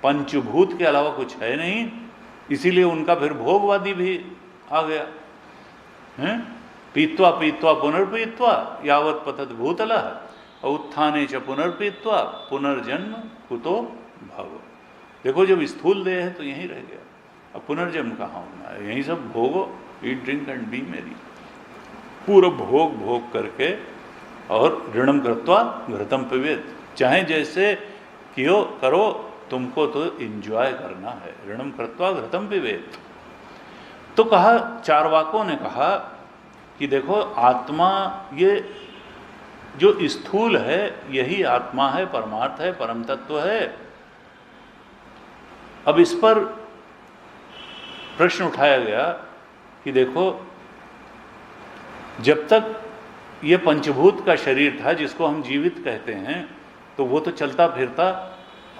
पंचभूत के अलावा कुछ है नहीं। इसीलिए उनका फिर भोगवादी भी आ गया है। पीत्वा पीत्वा पुनर्पीत्वा यावत पतत भूतलः उत्थाने च पुनर्पीत्वा पुनर्जन्म कुतो भव। देखो, जब स्थूल देह है तो यहीं रह गया, अब पुनर्जन्म कहाँ होना है? यहीं सब भोगो, ईट ड्रिंक एंड बी मेरी, पूरा भोग भोग करके, और ऋणम कृत्वा घृतम पिबेत, चाहे जैसे कियो करो, तुमको तो एंजॉय करना है। ऋणम कृत्वा घृतम पिबेत। तो कहा, चारवाकों ने कहा कि देखो, आत्मा ये जो स्थूल है यही आत्मा है, परमार्थ है, परम तत्व है। अब इस पर प्रश्न उठाया गया कि देखो, जब तक ये पंचभूत का शरीर था जिसको हम जीवित कहते हैं, तो वो तो चलता फिरता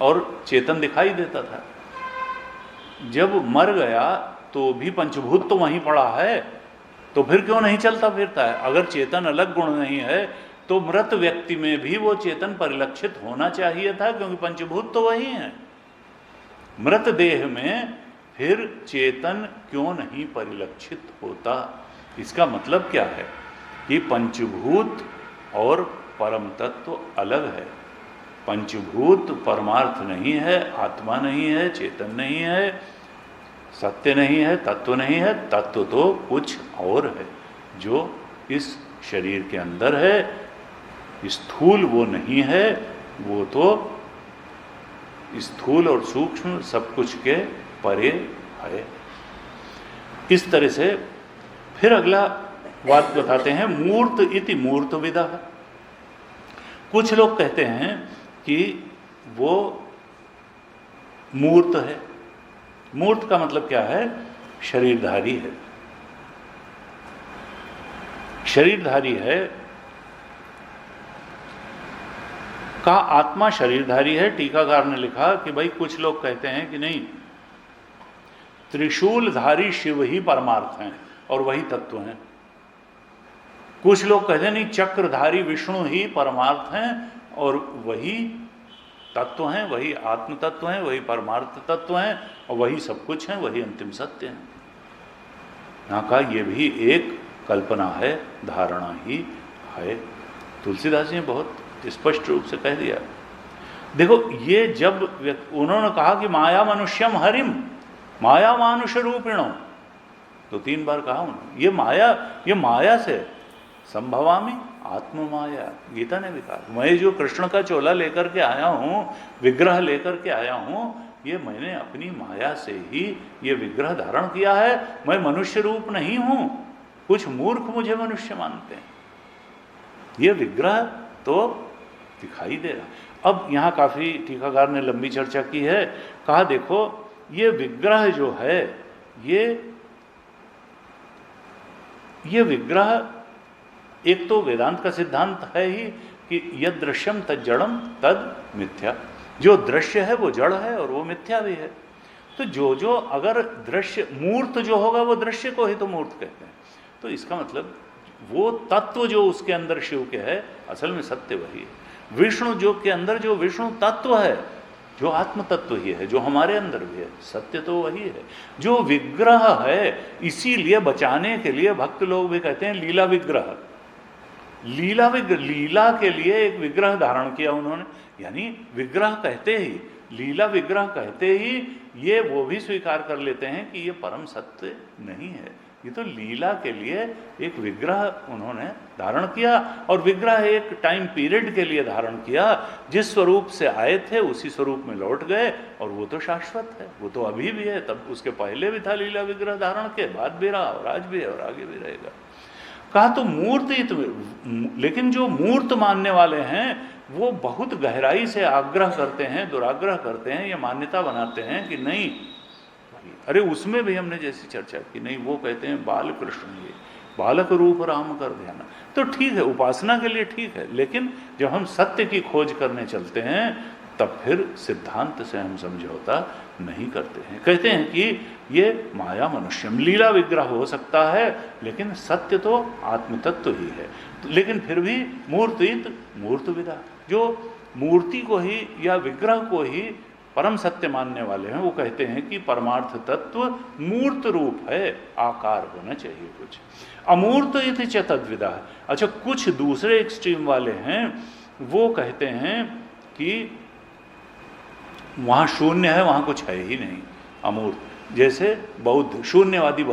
और चेतन दिखाई देता था। जब मर गया तो भी पंचभूत तो वहीं पड़ा है, तो फिर क्यों नहीं चलता फिरता है? अगर चेतन अलग गुण नहीं है तो मृत व्यक्ति में भी वो चेतन परिलक्षित होना चाहिए था, क्योंकि पंचभूत तो वही है। मृत देह में फिर चेतन क्यों नहीं परिलक्षित होता? इसका मतलब क्या है कि पंचभूत और परम तत्व अलग है। पंचभूत परमार्थ नहीं है, आत्मा नहीं है, चेतन नहीं है, सत्य नहीं है, तत्व नहीं है। तत्व तो कुछ और है जो इस शरीर के अंदर है। स्थूल वो नहीं है, वो तो स्थूल और सूक्ष्म सब कुछ के परे है। इस तरह से फिर अगला बात बताते हैं, मूर्त इति मूर्त विदा। कुछ लोग कहते हैं कि वो मूर्त है। मूर्त का मतलब क्या है? शरीरधारी है। शरीरधारी है का आत्मा शरीरधारी है। टीकाकार ने लिखा कि भाई, कुछ लोग कहते हैं कि नहीं, त्रिशूलधारी शिव ही परमार्थ हैं और वही तत्व हैं। कुछ लोग कहते हैं नहीं, चक्रधारी विष्णु ही परमार्थ हैं और वही तत्व हैं, वही आत्म तत्व हैं, वही परमार्थ तत्व हैं और वही सब कुछ हैं, वही अंतिम सत्य है। यहाँ का ये भी एक कल्पना है, धारणा ही है। तुलसीदास जी ने बहुत स्पष्ट रूप से कह दिया। देखो, ये जब उन्होंने कहा कि माया मनुष्यम हरिम माया मानुष रूपिणो, तो 3 बार कहा उन्होंने। ये माया से संभवामी आत्म माया। गीता ने भी कहा, मैं जो कृष्ण का चोला लेकर के आया हूँ, विग्रह लेकर के आया हूँ, ये मैंने अपनी माया से ही ये विग्रह धारण किया है। मैं मनुष्य रूप नहीं हूँ। कुछ मूर्ख मुझे मनुष्य मानते हैं। ये विग्रह तो दिखाई दे रहा। अब यहाँ काफ़ी टीकाकार ने लंबी चर्चा की है। कहा, देखो, ये विग्रह जो है, ये विग्रह एक तो वेदांत का सिद्धांत है ही कि यद दृश्यम तद जड़म तद मिथ्या। जो दृश्य है वो जड़ है और वो मिथ्या भी है। तो जो अगर दृश्य मूर्त जो होगा वो दृश्य को ही तो मूर्त कहते हैं। तो इसका मतलब वो तत्व जो उसके अंदर शिव के है, असल में सत्य वही है। विष्णु जो के अंदर जो विष्णु तत्व है, जो आत्म तत्व ही है, जो हमारे अंदर भी है, सत्य तो वही है। जो विग्रह है, इसीलिए बचाने के लिए भक्त लोग भी कहते हैं लीला विग्रह। लीला के लिए एक विग्रह धारण किया उन्होंने, यानी विग्रह कहते ही, लीला विग्रह कहते ही ये वो भी स्वीकार कर लेते हैं कि ये परम सत्य नहीं है, ये तो लीला के लिए एक विग्रह उन्होंने धारण किया, और विग्रह एक टाइम पीरियड के लिए धारण किया। जिस स्वरूप से आए थे उसी स्वरूप में लौट गए, और वो तो शाश्वत है, वो तो अभी भी है, तब उसके पहले भी था लीला विग्रह धारण के, बाद भी रहा और आज भी है और आगे भी रहेगा। कहा तो मूर्त, लेकिन जो मूर्त मानने वाले हैं वो बहुत गहराई से आग्रह करते हैं, दुराग्रह करते हैं, ये मान्यता बनाते हैं कि नहीं, अरे उसमें भी हमने जैसी चर्चा की, नहीं वो कहते हैं बाल कृष्ण, ये बालक रूप राम कर ध्यान। तो ठीक है, उपासना के लिए ठीक है, लेकिन जब हम सत्य की खोज करने चलते हैं तब फिर सिद्धांत से हम समझौता नहीं करते हैं। कहते हैं कि ये माया मनुष्यम, लीला विग्रह हो सकता है लेकिन सत्य तो आत्मतत्व ही है। लेकिन फिर भी मूर्तित मूर्त विदा, जो मूर्ति को ही या विग्रह को ही परम सत्य मानने वाले हैं, वो कहते हैं कि परमार्थ तत्व मूर्त रूप है, आकार होना चाहिए कुछ। अमूर्त इति च तद्विदा। अच्छा, कुछ दूसरे एक्सट्रीम वाले हैं, वो कहते हैं कि वहाँ शून्य है, वहाँ कुछ है ही नहीं, अमूर्त। जैसे बौद्ध, शून्यवादी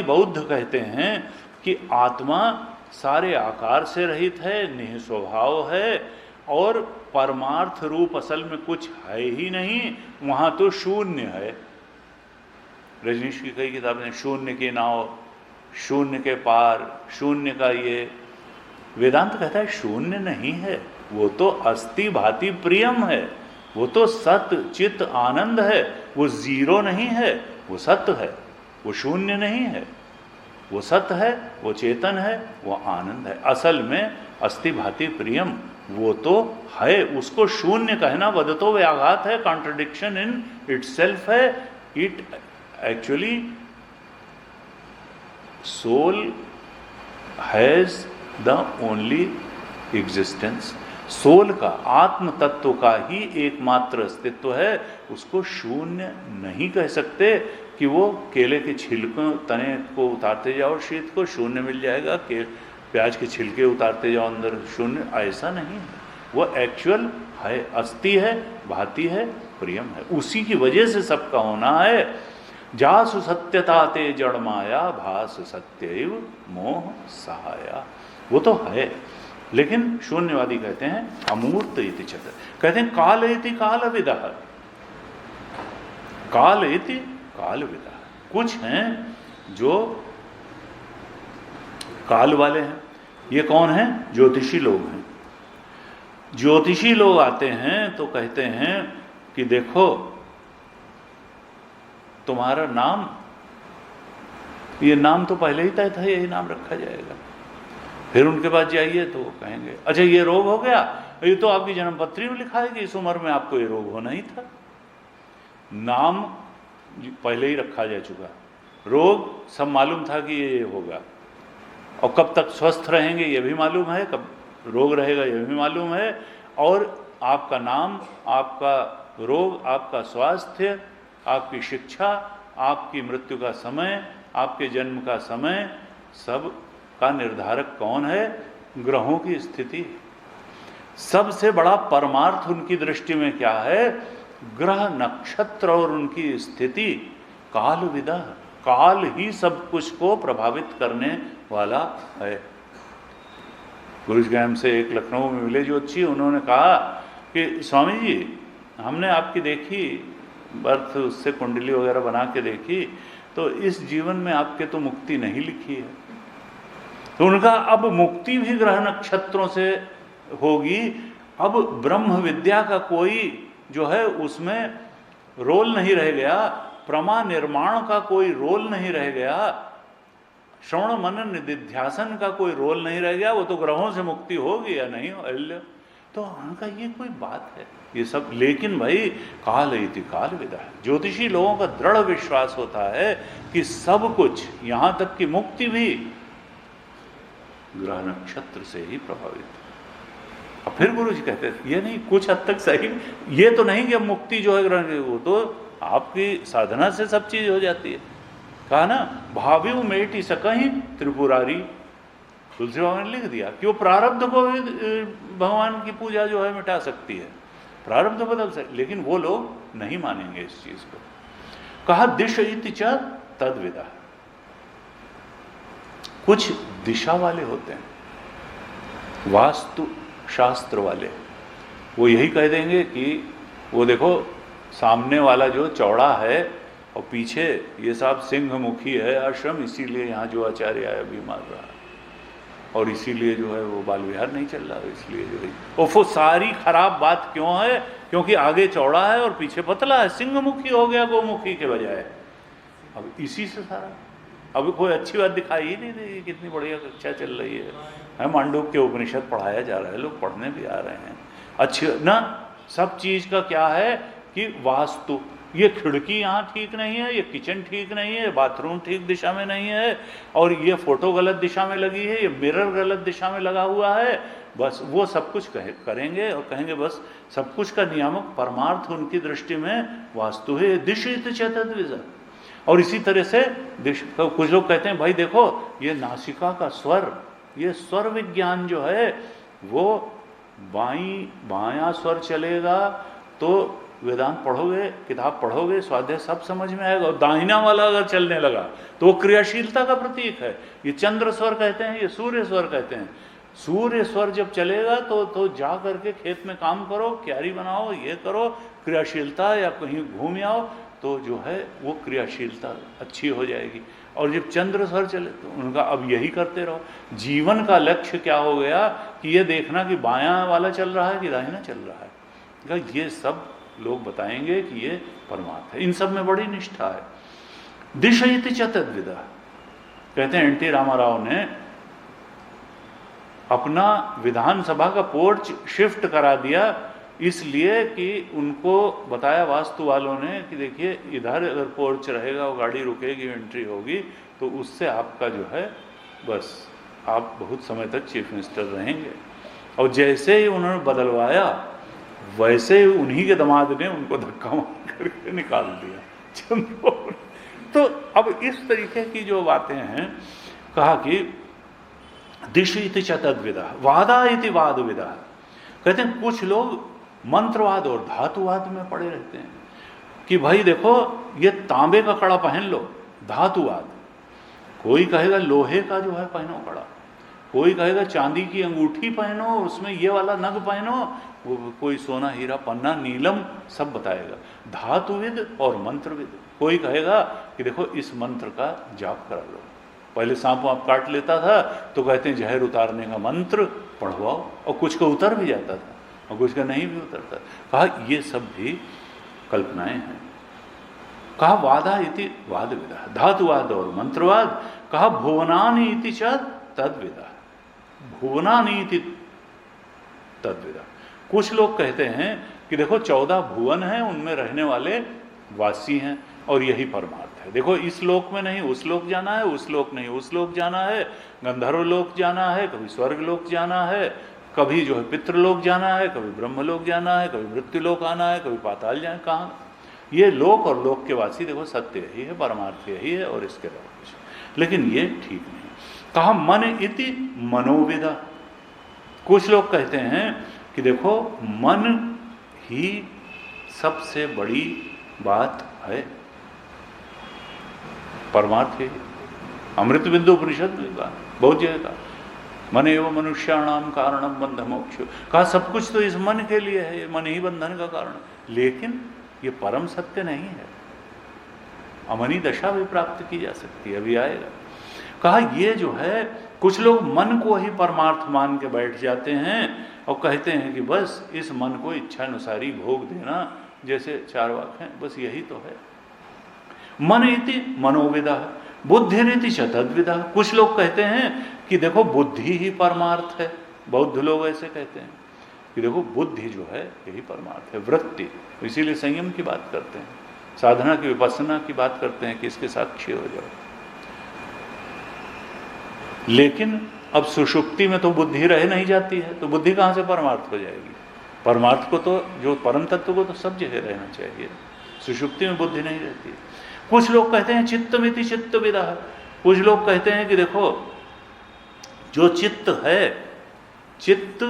बौद्ध कहते हैं कि आत्मा सारे आकार से रहित है, निःस्वभाव है, और परमार्थ रूप असल में कुछ है ही नहीं, वहाँ तो शून्य है। रजनीश की कई किताबें, शून्य की नाव, शून्य के पार, शून्य का ये। वेदांत कहता है शून्य नहीं है, वो तो अस्ति भाति प्रियम है, वो तो सत चित आनंद है, वो जीरो नहीं है, वो सत्य है, वो शून्य नहीं है, वो सत्य है, वो चेतन है, वो आनंद है। असल में अस्ति भाति प्रियम वो तो है, उसको शून्य कहना वदतो व्याघात है, कॉन्ट्रडिक्शन इन इटसेल्फ है। It actually soul has the only existence, soul का, आत्म तत्व का ही एकमात्र अस्तित्व है, उसको शून्य नहीं कह सकते कि वो केले के छिलकों तने को उतारते जाओ शीत को शून्य मिल जाएगा, कि प्याज के छिलके उतारते जाओ अंदर शून्य, ऐसा नहीं है। वो एक्चुअल है, अस्ति है, भाति है, प्रियम है, उसी की वजह से सबका होना है। जासु सत्यता ते जड़ माया, भास सत्यैव मोह सहाया, वो तो है। लेकिन शून्यवादी कहते हैं अमूर्त इति च, कहते हैं काल इति कालविदः, काल इति कालविदः। कुछ हैं जो काल वाले हैं। ये कौन है? ज्योतिषी लोग हैं। ज्योतिषी लोग आते हैं तो कहते हैं कि देखो तुम्हारा नाम, ये नाम तो पहले ही तय था, यही नाम रखा जाएगा। फिर उनके पास जाइए तो वो कहेंगे अच्छा ये रोग हो गया, ये तो आपकी जन्मपत्री में लिखा है कि इस उम्र में आपको ये रोग होना ही था। नाम पहले ही रखा जा चुका, रोग सब मालूम था कि ये होगा, और कब तक स्वस्थ रहेंगे ये भी मालूम है, कब रोग रहेगा ये भी मालूम है, और आपका नाम, आपका रोग, आपका स्वास्थ्य, आपकी शिक्षा, आपकी मृत्यु का समय, आपके जन्म का समय, सब का निर्धारक कौन है? ग्रहों की स्थिति। सबसे बड़ा परमार्थ उनकी दृष्टि में क्या है? ग्रह नक्षत्र और उनकी स्थिति। कालविदा, काल ही सब कुछ को प्रभावित करने वाला है। गुरुग्राम से एक लखनऊ में मिले ज्योतिषी, उन्होंने कहा कि स्वामी जी हमने आपकी देखी बर्थ, उससे कुंडली वगैरह बना के देखी, तो इस जीवन में आपके तो मुक्ति नहीं लिखी है। तो उनका अब मुक्ति भी ग्रह नक्षत्रों से होगी। अब ब्रह्म विद्या का कोई जो है उसमें रोल नहीं रह गया, प्रमा निर्माण का कोई रोल नहीं रह गया, श्रवण मनन निधिध्यासन का कोई रोल नहीं रह गया। वो तो ग्रहों से मुक्ति होगी या नहीं हो अल्य। तो उनका ये कोई बात है ये सब। लेकिन भाई काल इति कालविदा है। ज्योतिषी लोगों का दृढ़ विश्वास होता है कि सब कुछ, यहां तक कि मुक्ति भी ग्रह नक्षत्र से ही प्रभावित है। अब फिर गुरु जी कहते हैं ये नहीं, कुछ हद तक सही, ये तो नहीं कि अब मुक्ति जो है ग्रह, वो तो आपकी साधना से सब चीज हो जाती है। कहा ना, भाव्यु मेटी सकहीं त्रिपुरारी। तुलसी बाबा ने लिख दिया कि वो प्रारब्ध को भी भगवान की पूजा जो है मिटा सकती है, प्रारब्ध बदल सकती, लेकिन वो लोग नहीं मानेंगे इस चीज को। कहा दिश इति च तद्विदा, कुछ दिशा वाले होते हैं, वास्तु शास्त्र वाले, वो यही कह देंगे कि वो देखो सामने वाला जो चौड़ा है और पीछे ये साहब सिंहमुखी है आश्रम, इसीलिए यहाँ जो आचार्य आया अभी मार रहा है, और इसीलिए जो है वो बाल विहार नहीं चल रहा, इसलिए जो है वो सारी खराब बात क्यों है? क्योंकि आगे चौड़ा है और पीछे पतला है, सिंहमुखी हो गया गोमुखी के बजाय। अब इसी से सारा, अभी कोई अच्छी बात दिखाई ही नहीं दी, कितनी बढ़िया कक्षा चल रही है, मांडूक्य उपनिषद पढ़ाया जा रहा है, लोग पढ़ने भी आ रहे हैं, अच्छी ना। सब चीज का क्या है कि वास्तु, ये खिड़की यहाँ ठीक नहीं है, ये किचन ठीक नहीं है, बाथरूम ठीक दिशा में नहीं है, और ये फोटो गलत दिशा में लगी है, ये मिरर गलत दिशा में लगा हुआ है, बस वो सब कुछ करेंगे और कहेंगे बस सब कुछ का नियामक परमार्थ उनकी दृष्टि में वास्तु है, दिशित चतद्विजा। और इसी तरह से कुछ लोग कहते हैं भाई देखो ये नासिका का स्वर, ये स्वर विज्ञान जो है वो बायां स्वर चलेगा तो वेदांत पढ़ोगे, किताब पढ़ोगे, स्वाध्याय सब समझ में आएगा, और दाहिना वाला अगर चलने लगा तो वो क्रियाशीलता का प्रतीक है। ये चंद्र स्वर कहते हैं, ये सूर्य स्वर कहते हैं। सूर्य स्वर जब चलेगा तो जा करके खेत में काम करो, क्यारी बनाओ, ये करो, क्रियाशीलता, या कहीं घूम आओ तो जो है वो क्रियाशीलता अच्छी हो जाएगी। और जब चंद्र स्वर चले तो उनका अब यही करते रहो। जीवन का लक्ष्य क्या हो गया कि ये देखना कि बायां वाला चल रहा है कि दाहिना चल रहा है। ये सब लोग बताएंगे कि ये परमार्थ है, इन सब में बड़ी निष्ठा है। दिशयति चतद्विधा, कहते हैं एन.टी. रामाराव ने अपना विधानसभा का पोर्च शिफ्ट करा दिया इसलिए कि उनको बताया वास्तु वालों ने कि देखिए इधर अगर पोर्च रहेगा, वो गाड़ी रुकेगी, एंट्री होगी, तो उससे आपका जो है बस आप बहुत समय तक चीफ मिनिस्टर रहेंगे। और जैसे ही उन्होंने बदलवाया वैसे ही उन्हीं के दामाद ने उनको धक्का मार करके निकाल दिया। तो अब इस तरीके की जो बातें हैं, कहा कि दिशि इति चतद्विधा वादा इति वाद विदा। कहते हैं कुछ लोग मंत्रवाद और धातुवाद में पड़े रहते हैं कि भाई देखो ये तांबे का कड़ा पहन लो, धातुवाद। कोई कहेगा लोहे का जो है पहनो कड़ा, कोई कहेगा चांदी की अंगूठी पहनो, उसमें ये वाला नग पहनो, कोई सोना हीरा पन्ना नीलम सब बताएगा। धातुविद और मंत्रविद, कोई कहेगा कि देखो इस मंत्र का जाप करा लो। पहले सांप वाप काट लेता था तो कहते हैं जहर उतारने का मंत्र पढ़वाओ, और कुछ का उतर भी जाता था और कुछ का नहीं भी उतरता। कहा ये सब भी कल्पनाएं हैं। कहा वादा इति वाद विदा, धातुवाद और मंत्रवाद। कहा भुवनानि इति च तद्विदा, भुवनानि इति तद्विदा। कुछ लोग कहते हैं कि देखो 14 भुवन हैं, उनमें रहने वाले वासी हैं और यही परमार्थ है। देखो इस लोक में नहीं उस लोक जाना है, उस लोक नहीं उस लोक जाना है, गंधर्व लोक जाना है, कभी स्वर्ग लोक जाना है, कभी जो है पितृलोक जाना है, कभी ब्रह्मलोक जाना है, कभी मृत्युलोक आना है, कभी पाताल जाना है। कहाँ ये लोक और लोक के वासी देखो सत्य यही है, परमार्थ यही है और इसके अलावा कुछ, लेकिन ये ठीक नहीं। कहा मन इति मनोविदा। कुछ लोग कहते हैं कि देखो मन ही सबसे बड़ी बात है, परमार्थ है। अमृत बिंदु उपनिषद में कहा, बहुत जगह कहा मन एवं मनुष्याणाम कारणम बंध मोक्ष। कहा सब कुछ तो इस मन के लिए है, मन ही बंधन का कारण, लेकिन ये परम सत्य नहीं है। अमनी दशा भी प्राप्त की जा सकती है, अभी आएगा। कहा ये जो है कुछ लोग मन को ही परमार्थ मान के बैठ जाते हैं और कहते हैं कि बस इस मन को इच्छानुसारी भोग देना, जैसे चार्वाक हैं, बस यही तो है। मन इति मनोविदा, बुद्धि रीति चतद्विदा। कुछ लोग कहते हैं कि देखो बुद्धि ही परमार्थ है। बौद्ध लोग ऐसे कहते हैं कि देखो बुद्धि जो है यही परमार्थ है, वृत्ति। इसीलिए संयम की बात करते हैं, साधना की विपස්සना की बात करते हैं कि इसके साक्षी हो जाओ। लेकिन अब सुषुप्ति में तो बुद्धि रह नहीं जाती है, तो बुद्धि कहाँ से परमार्थ हो जाएगी? परमार्थ को तो, जो परम तत्व को तो सब जगह रहना चाहिए, सुषुप्ति में बुद्धि नहीं रहती। कुछ लोग कहते हैं चित्तमिति चित्तविदा। कुछ लोग कहते हैं कि देखो जो चित्त है, चित्त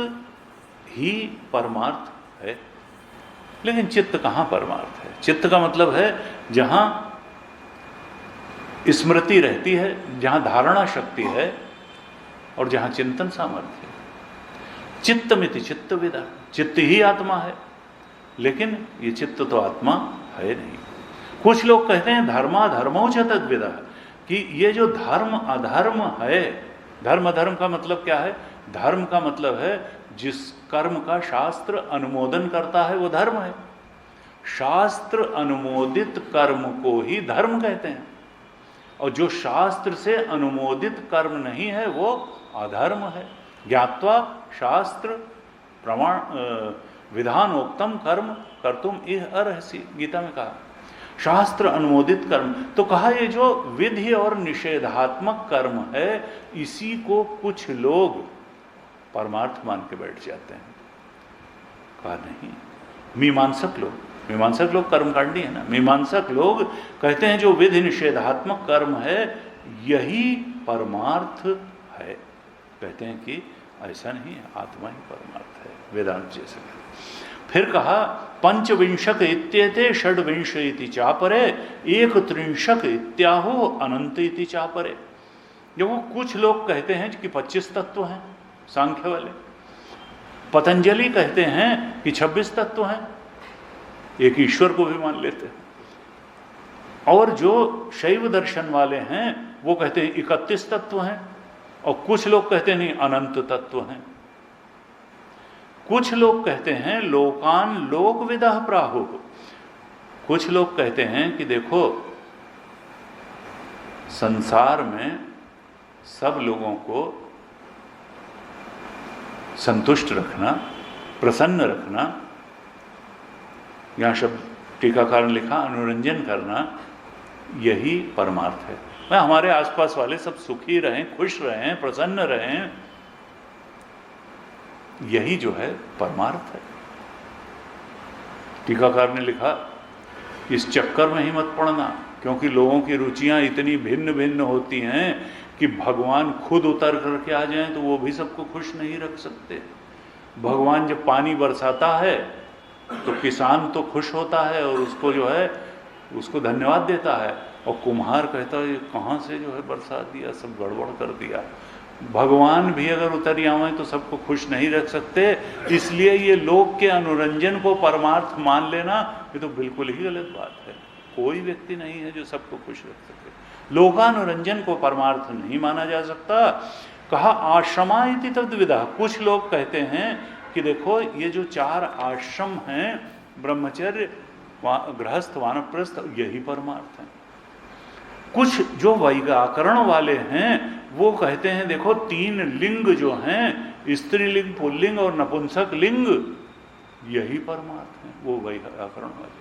ही परमार्थ है। लेकिन चित्त कहाँ परमार्थ है? चित्त का मतलब है जहां स्मृति रहती है, जहाँ धारणा शक्ति है और जहाँ चिंतन सामर्थ्य है। चित्तमिति चित्तविदा, चित्त ही आत्मा है, लेकिन ये चित्त तो आत्मा है नहीं। कुछ लोग कहते हैं धर्माधर्मो च तद्विदा, कि ये जो धर्म अधर्म है, धर्म अधर्म का मतलब क्या है? धर्म का मतलब है जिस कर्म का शास्त्र अनुमोदन करता है वो धर्म है। शास्त्र अनुमोदित कर्म को ही धर्म कहते हैं, और जो शास्त्र से अनुमोदित कर्म नहीं है वो अधर्म है। ज्ञात्वा शास्त्र प्रमाण विधानोक्तम कर्म कर्तुम इह अर्हसि, गीता में कहा शास्त्र अनुमोदित कर्म। तो कहा ये जो विधि और निषेधात्मक कर्म है, इसी को कुछ लोग परमार्थ मान के बैठ जाते हैं। कहा नहीं, मीमांसक लोग कर्मकांडी है ना, मीमांसक लोग कहते हैं जो विधि निषेधात्मक कर्म है यही परमार्थ है। कहते हैं कि ऐसा नहीं है, आत्मा ही परमार्थ है, वेदांत जैसे। फिर कहा पंचविंशक इत्येते षड्विंश इति चापरे एक त्रिंशक इत्याहो अनंत इति चापरे। जो वो कुछ लोग कहते हैं कि 25 तत्व हैं, सांख्य वाले। पतंजलि कहते हैं कि 26 तत्व हैं, एक ईश्वर को भी मान लेते हैं। और जो शैव दर्शन वाले हैं वो कहते हैं 31 तत्व हैं, और कुछ लोग कहते हैं नहीं अनंत तत्व हैं। कुछ लोग कहते हैं लोकान लोक विदः प्राहुः। कुछ लोग कहते हैं कि देखो संसार में सब लोगों को संतुष्ट रखना, प्रसन्न रखना, यहाँ शब्द टीकाकार ने लिखा अनुरंजन करना, यही परमार्थ है। हमारे आसपास वाले सब सुखी रहें, खुश रहें, प्रसन्न रहें, यही जो है परमार्थ है। टीकाकार ने लिखा इस चक्कर में ही मत पड़ना, क्योंकि लोगों की रुचियां इतनी भिन्न भिन्न होती हैं कि भगवान खुद उतर करके आ जाएं तो वो भी सबको खुश नहीं रख सकते। भगवान जब पानी बरसाता है तो किसान तो खुश होता है और उसको जो है उसको धन्यवाद देता है, और कुम्हार कहता है कहाँ से जो है बरसात दिया, सब गड़बड़ कर दिया। भगवान भी अगर उतर आवें तो सबको खुश नहीं रख सकते। इसलिए ये लोक के अनुरंजन को परमार्थ मान लेना ये तो बिल्कुल ही गलत बात है। कोई व्यक्ति नहीं है जो सबको खुश रख सके। लोकानुरंजन को परमार्थ नहीं माना जा सकता। कहा आश्रमा इति तद्विदा। कुछ लोग कहते हैं कि देखो ये जो 4 आश्रम हैं, ब्रह्मचर्य, गृहस्थ, वानप्रस्थ, यही परमार्थ है। कुछ जो वैयाकरण वाले हैं वो कहते हैं देखो 3 लिंग जो हैं, स्त्रीलिंग, पुल्लिंग और नपुंसक लिंग, यही परमार्थ है, वो वैयाकरण वाले।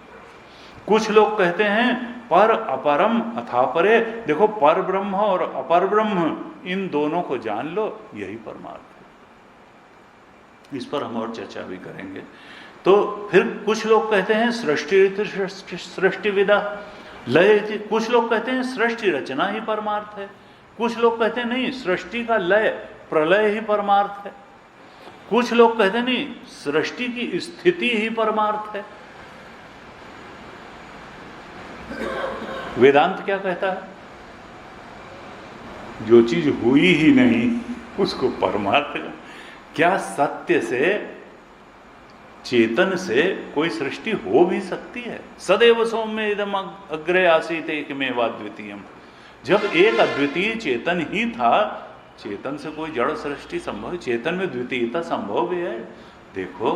कुछ लोग कहते हैं पर अपरम अथा परे, देखो पर ब्रह्म और अपर ब्रह्म इन दोनों को जान लो, यही परमार्थ है। इस पर हम और चर्चा भी करेंगे। तो फिर कुछ लोग कहते हैं सृष्टि विदा लय। कुछ लोग कहते हैं सृष्टि रचना ही परमार्थ है। कुछ लोग कहते हैं नहीं सृष्टि का लय प्रलय ही परमार्थ है। कुछ लोग कहते हैं नहीं सृष्टि की स्थिति ही परमार्थ है। वेदांत क्या कहता है? जो चीज हुई ही नहीं उसको परमार्थ है। क्या सत्य से, चेतन से कोई सृष्टि हो भी सकती है? सदैव सौम्य इदम अग्रे आसीत एकमेव अद्वितीयम। जब एक अद्वितीय चेतन ही था, चेतन से कोई जड़ सृष्टि संभव, चेतन में द्वितीयता संभव भी है। देखो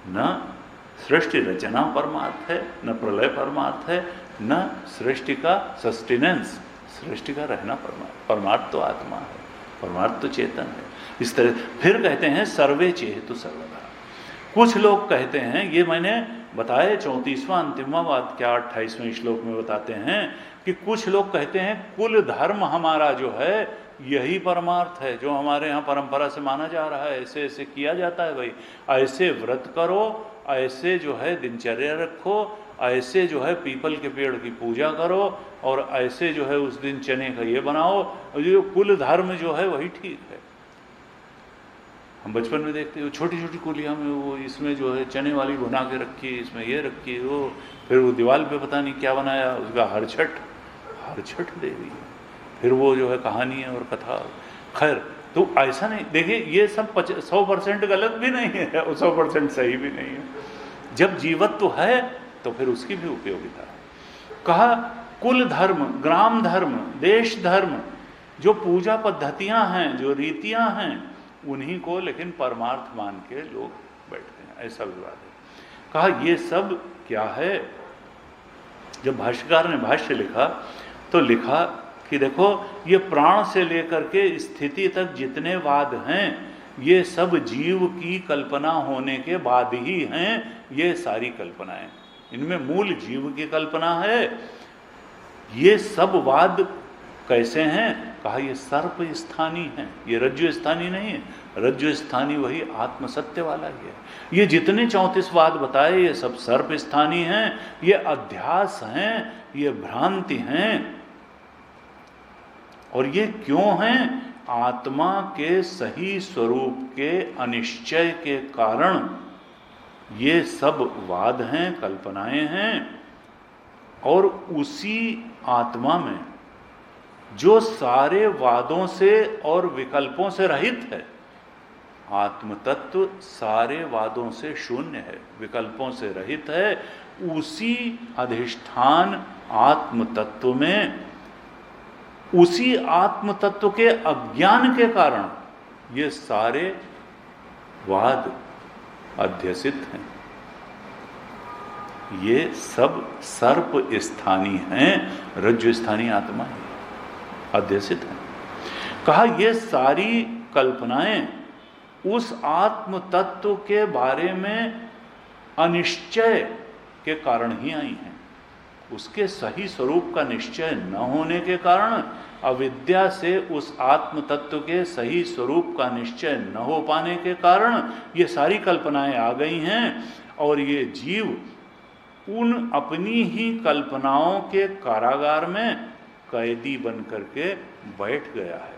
न सृष्टि रचना परमार्थ है, न प्रलय परमार्थ है, न सृष्टि का सस्टेनेंस, सृष्टि का रहना परमार्थ। परमार्थ तो आत्मा है, परमार्थ तो चेतन है। इस तरह फिर कहते हैं सर्वे चेतु सर्वदा। कुछ लोग कहते हैं, ये मैंने बताया 34वां अंतिमवा वाक्य 28वें श्लोक में बताते हैं कि कुछ लोग कहते हैं कुल धर्म हमारा जो है यही परमार्थ है, जो हमारे यहाँ परंपरा से माना जा रहा है, ऐसे ऐसे किया जाता है भाई, ऐसे व्रत करो, ऐसे जो है दिनचर्या रखो, ऐसे जो है पीपल के पेड़ की पूजा करो, और ऐसे जो है उस दिन चने का ये बनाओ, और जो कुल धर्म जो है वही ठीक है। हम बचपन में देखते हो छोटी छोटी कुलिया में वो इसमें जो है चने वाली बना के रखी, इसमें ये रखी, वो फिर वो दीवार पे पता नहीं क्या बनाया, उसका हरछठ देवी। फिर वो जो है कहानी है और कथा। खैर, तो ऐसा नहीं, देखिए ये सब 100% गलत भी नहीं है और 100% सही भी नहीं है। जब जीवत्व है तो फिर उसकी भी उपयोगिता है। कहा कुल धर्म, ग्राम धर्म, देश धर्म, जो पूजा पद्धतियां हैं, जो रीतियां हैं, उन्हीं को लेकिन परमार्थ मान के लोग बैठते हैं, ऐसा विवाद है। कहा ये सब क्या है? जब भाष्यकार ने भाष्य लिखा तो लिखा कि देखो ये प्राण से लेकर के स्थिति तक जितने वाद हैं, ये सब जीव की कल्पना होने के बाद ही हैं। ये सारी कल्पनाएं, इनमें मूल जीव की कल्पना है। ये सब वाद कैसे हैं? कहा ये सर्प स्थानी है, ये रज्जु स्थानी नहीं है। रज्जु स्थानी वही आत्म सत्य वाला ही है। ये जितने 34 वाद बताए, ये सब सर्प स्थानी हैं, ये अध्यास हैं, ये भ्रांति हैं। और ये क्यों हैं? आत्मा के सही स्वरूप के अनिश्चय के कारण ये सब वाद हैं, कल्पनाएं हैं। और उसी आत्मा में जो सारे वादों से और विकल्पों से रहित है, आत्म तत्व सारे वादों से शून्य है, विकल्पों से रहित है, उसी अधिष्ठान आत्म तत्व में, उसी आत्म तत्व के अज्ञान के कारण ये सारे वाद अध्यसित हैं। ये सब सर्प स्थानी हैं, रज्जु स्थानी आत्मा है, अध्यसित है। कहा ये सारी कल्पनाएं उस आत्म तत्व के बारे में अनिश्चय के कारण ही आई हैं। उसके सही स्वरूप का निश्चय न होने के कारण, अविद्या से उस आत्म तत्व के सही स्वरूप का निश्चय न हो पाने के कारण ये सारी कल्पनाएं आ गई हैं। और ये जीव उन अपनी ही कल्पनाओं के कारागार में कैदी बन करके बैठ गया है।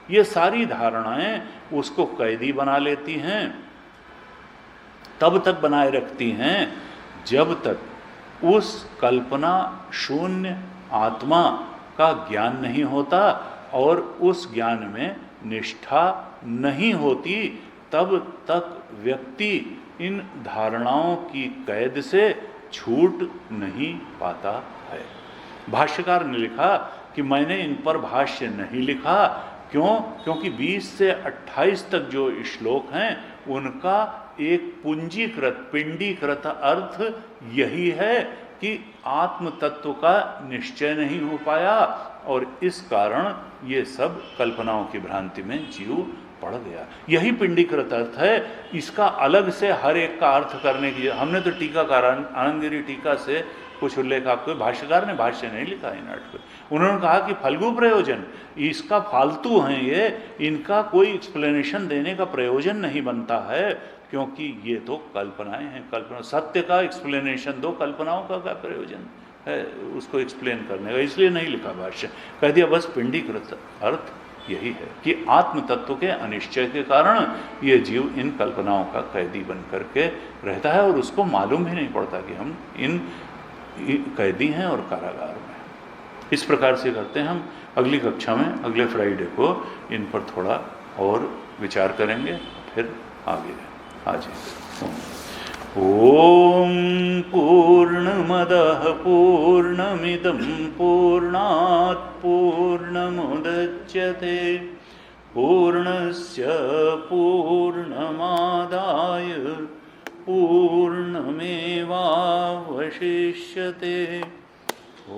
ये सारी धारणाएं उसको कैदी बना लेती हैं, तब तक बनाए रखती हैं जब तक उस कल्पना शून्य आत्मा का ज्ञान नहीं होता और उस ज्ञान में निष्ठा नहीं होती। तब तक व्यक्ति इन धारणाओं की कैद से छूट नहीं पाता है। भाष्यकार ने लिखा कि मैंने इन पर भाष्य नहीं लिखा। क्यों? क्योंकि 20 से 28 तक जो श्लोक हैं उनका एक पूंजीकृत, पिंडीकृत अर्थ यही है कि आत्म तत्व का निश्चय नहीं हो पाया और इस कारण ये सब कल्पनाओं की भ्रांति में जीव पड़ गया। यही पिंडीकृत अर्थ है। इसका अलग से हर एक का अर्थ करने की, हमने तो टीकाकार आनंदगिरी टीका से कुछ उल्लेख, आपको भाष्यकार ने भाष्य नहीं लिखा इन अर्थ को। उन्होंने कहा कि फल्गु प्रयोजन इसका फालतू हैं, ये इनका कोई एक्सप्लेनेशन देने का प्रयोजन नहीं बनता है, क्योंकि ये तो कल्पनाएं हैं। कल्पना, सत्य का एक्सप्लेनेशन दो, कल्पनाओं का क्या प्रयोजन है उसको एक्सप्लेन करने का, इसलिए नहीं लिखा भाष्य। कह दिया बस पिंडीकृत अर्थ यही है कि आत्म तत्व के अनिश्चय के कारण ये जीव इन कल्पनाओं का कैदी बन करके रहता है और उसको मालूम भी नहीं पड़ता कि हम इन कैदी हैं और कारागार में। इस प्रकार से करते हैं हम। अगली कक्षा में, अगले फ्राइडे को इन पर थोड़ा और विचार करेंगे, फिर आगे आज ओम पूर्णमदः पूर्णमिदं पूर्णात् पूर्णमुदच्यते पूर्णस्य पूर्णमादाय पूर्णमेवावशिष्यते।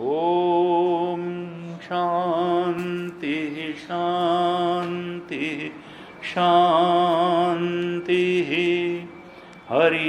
ओम शांति शांति शांति। हरि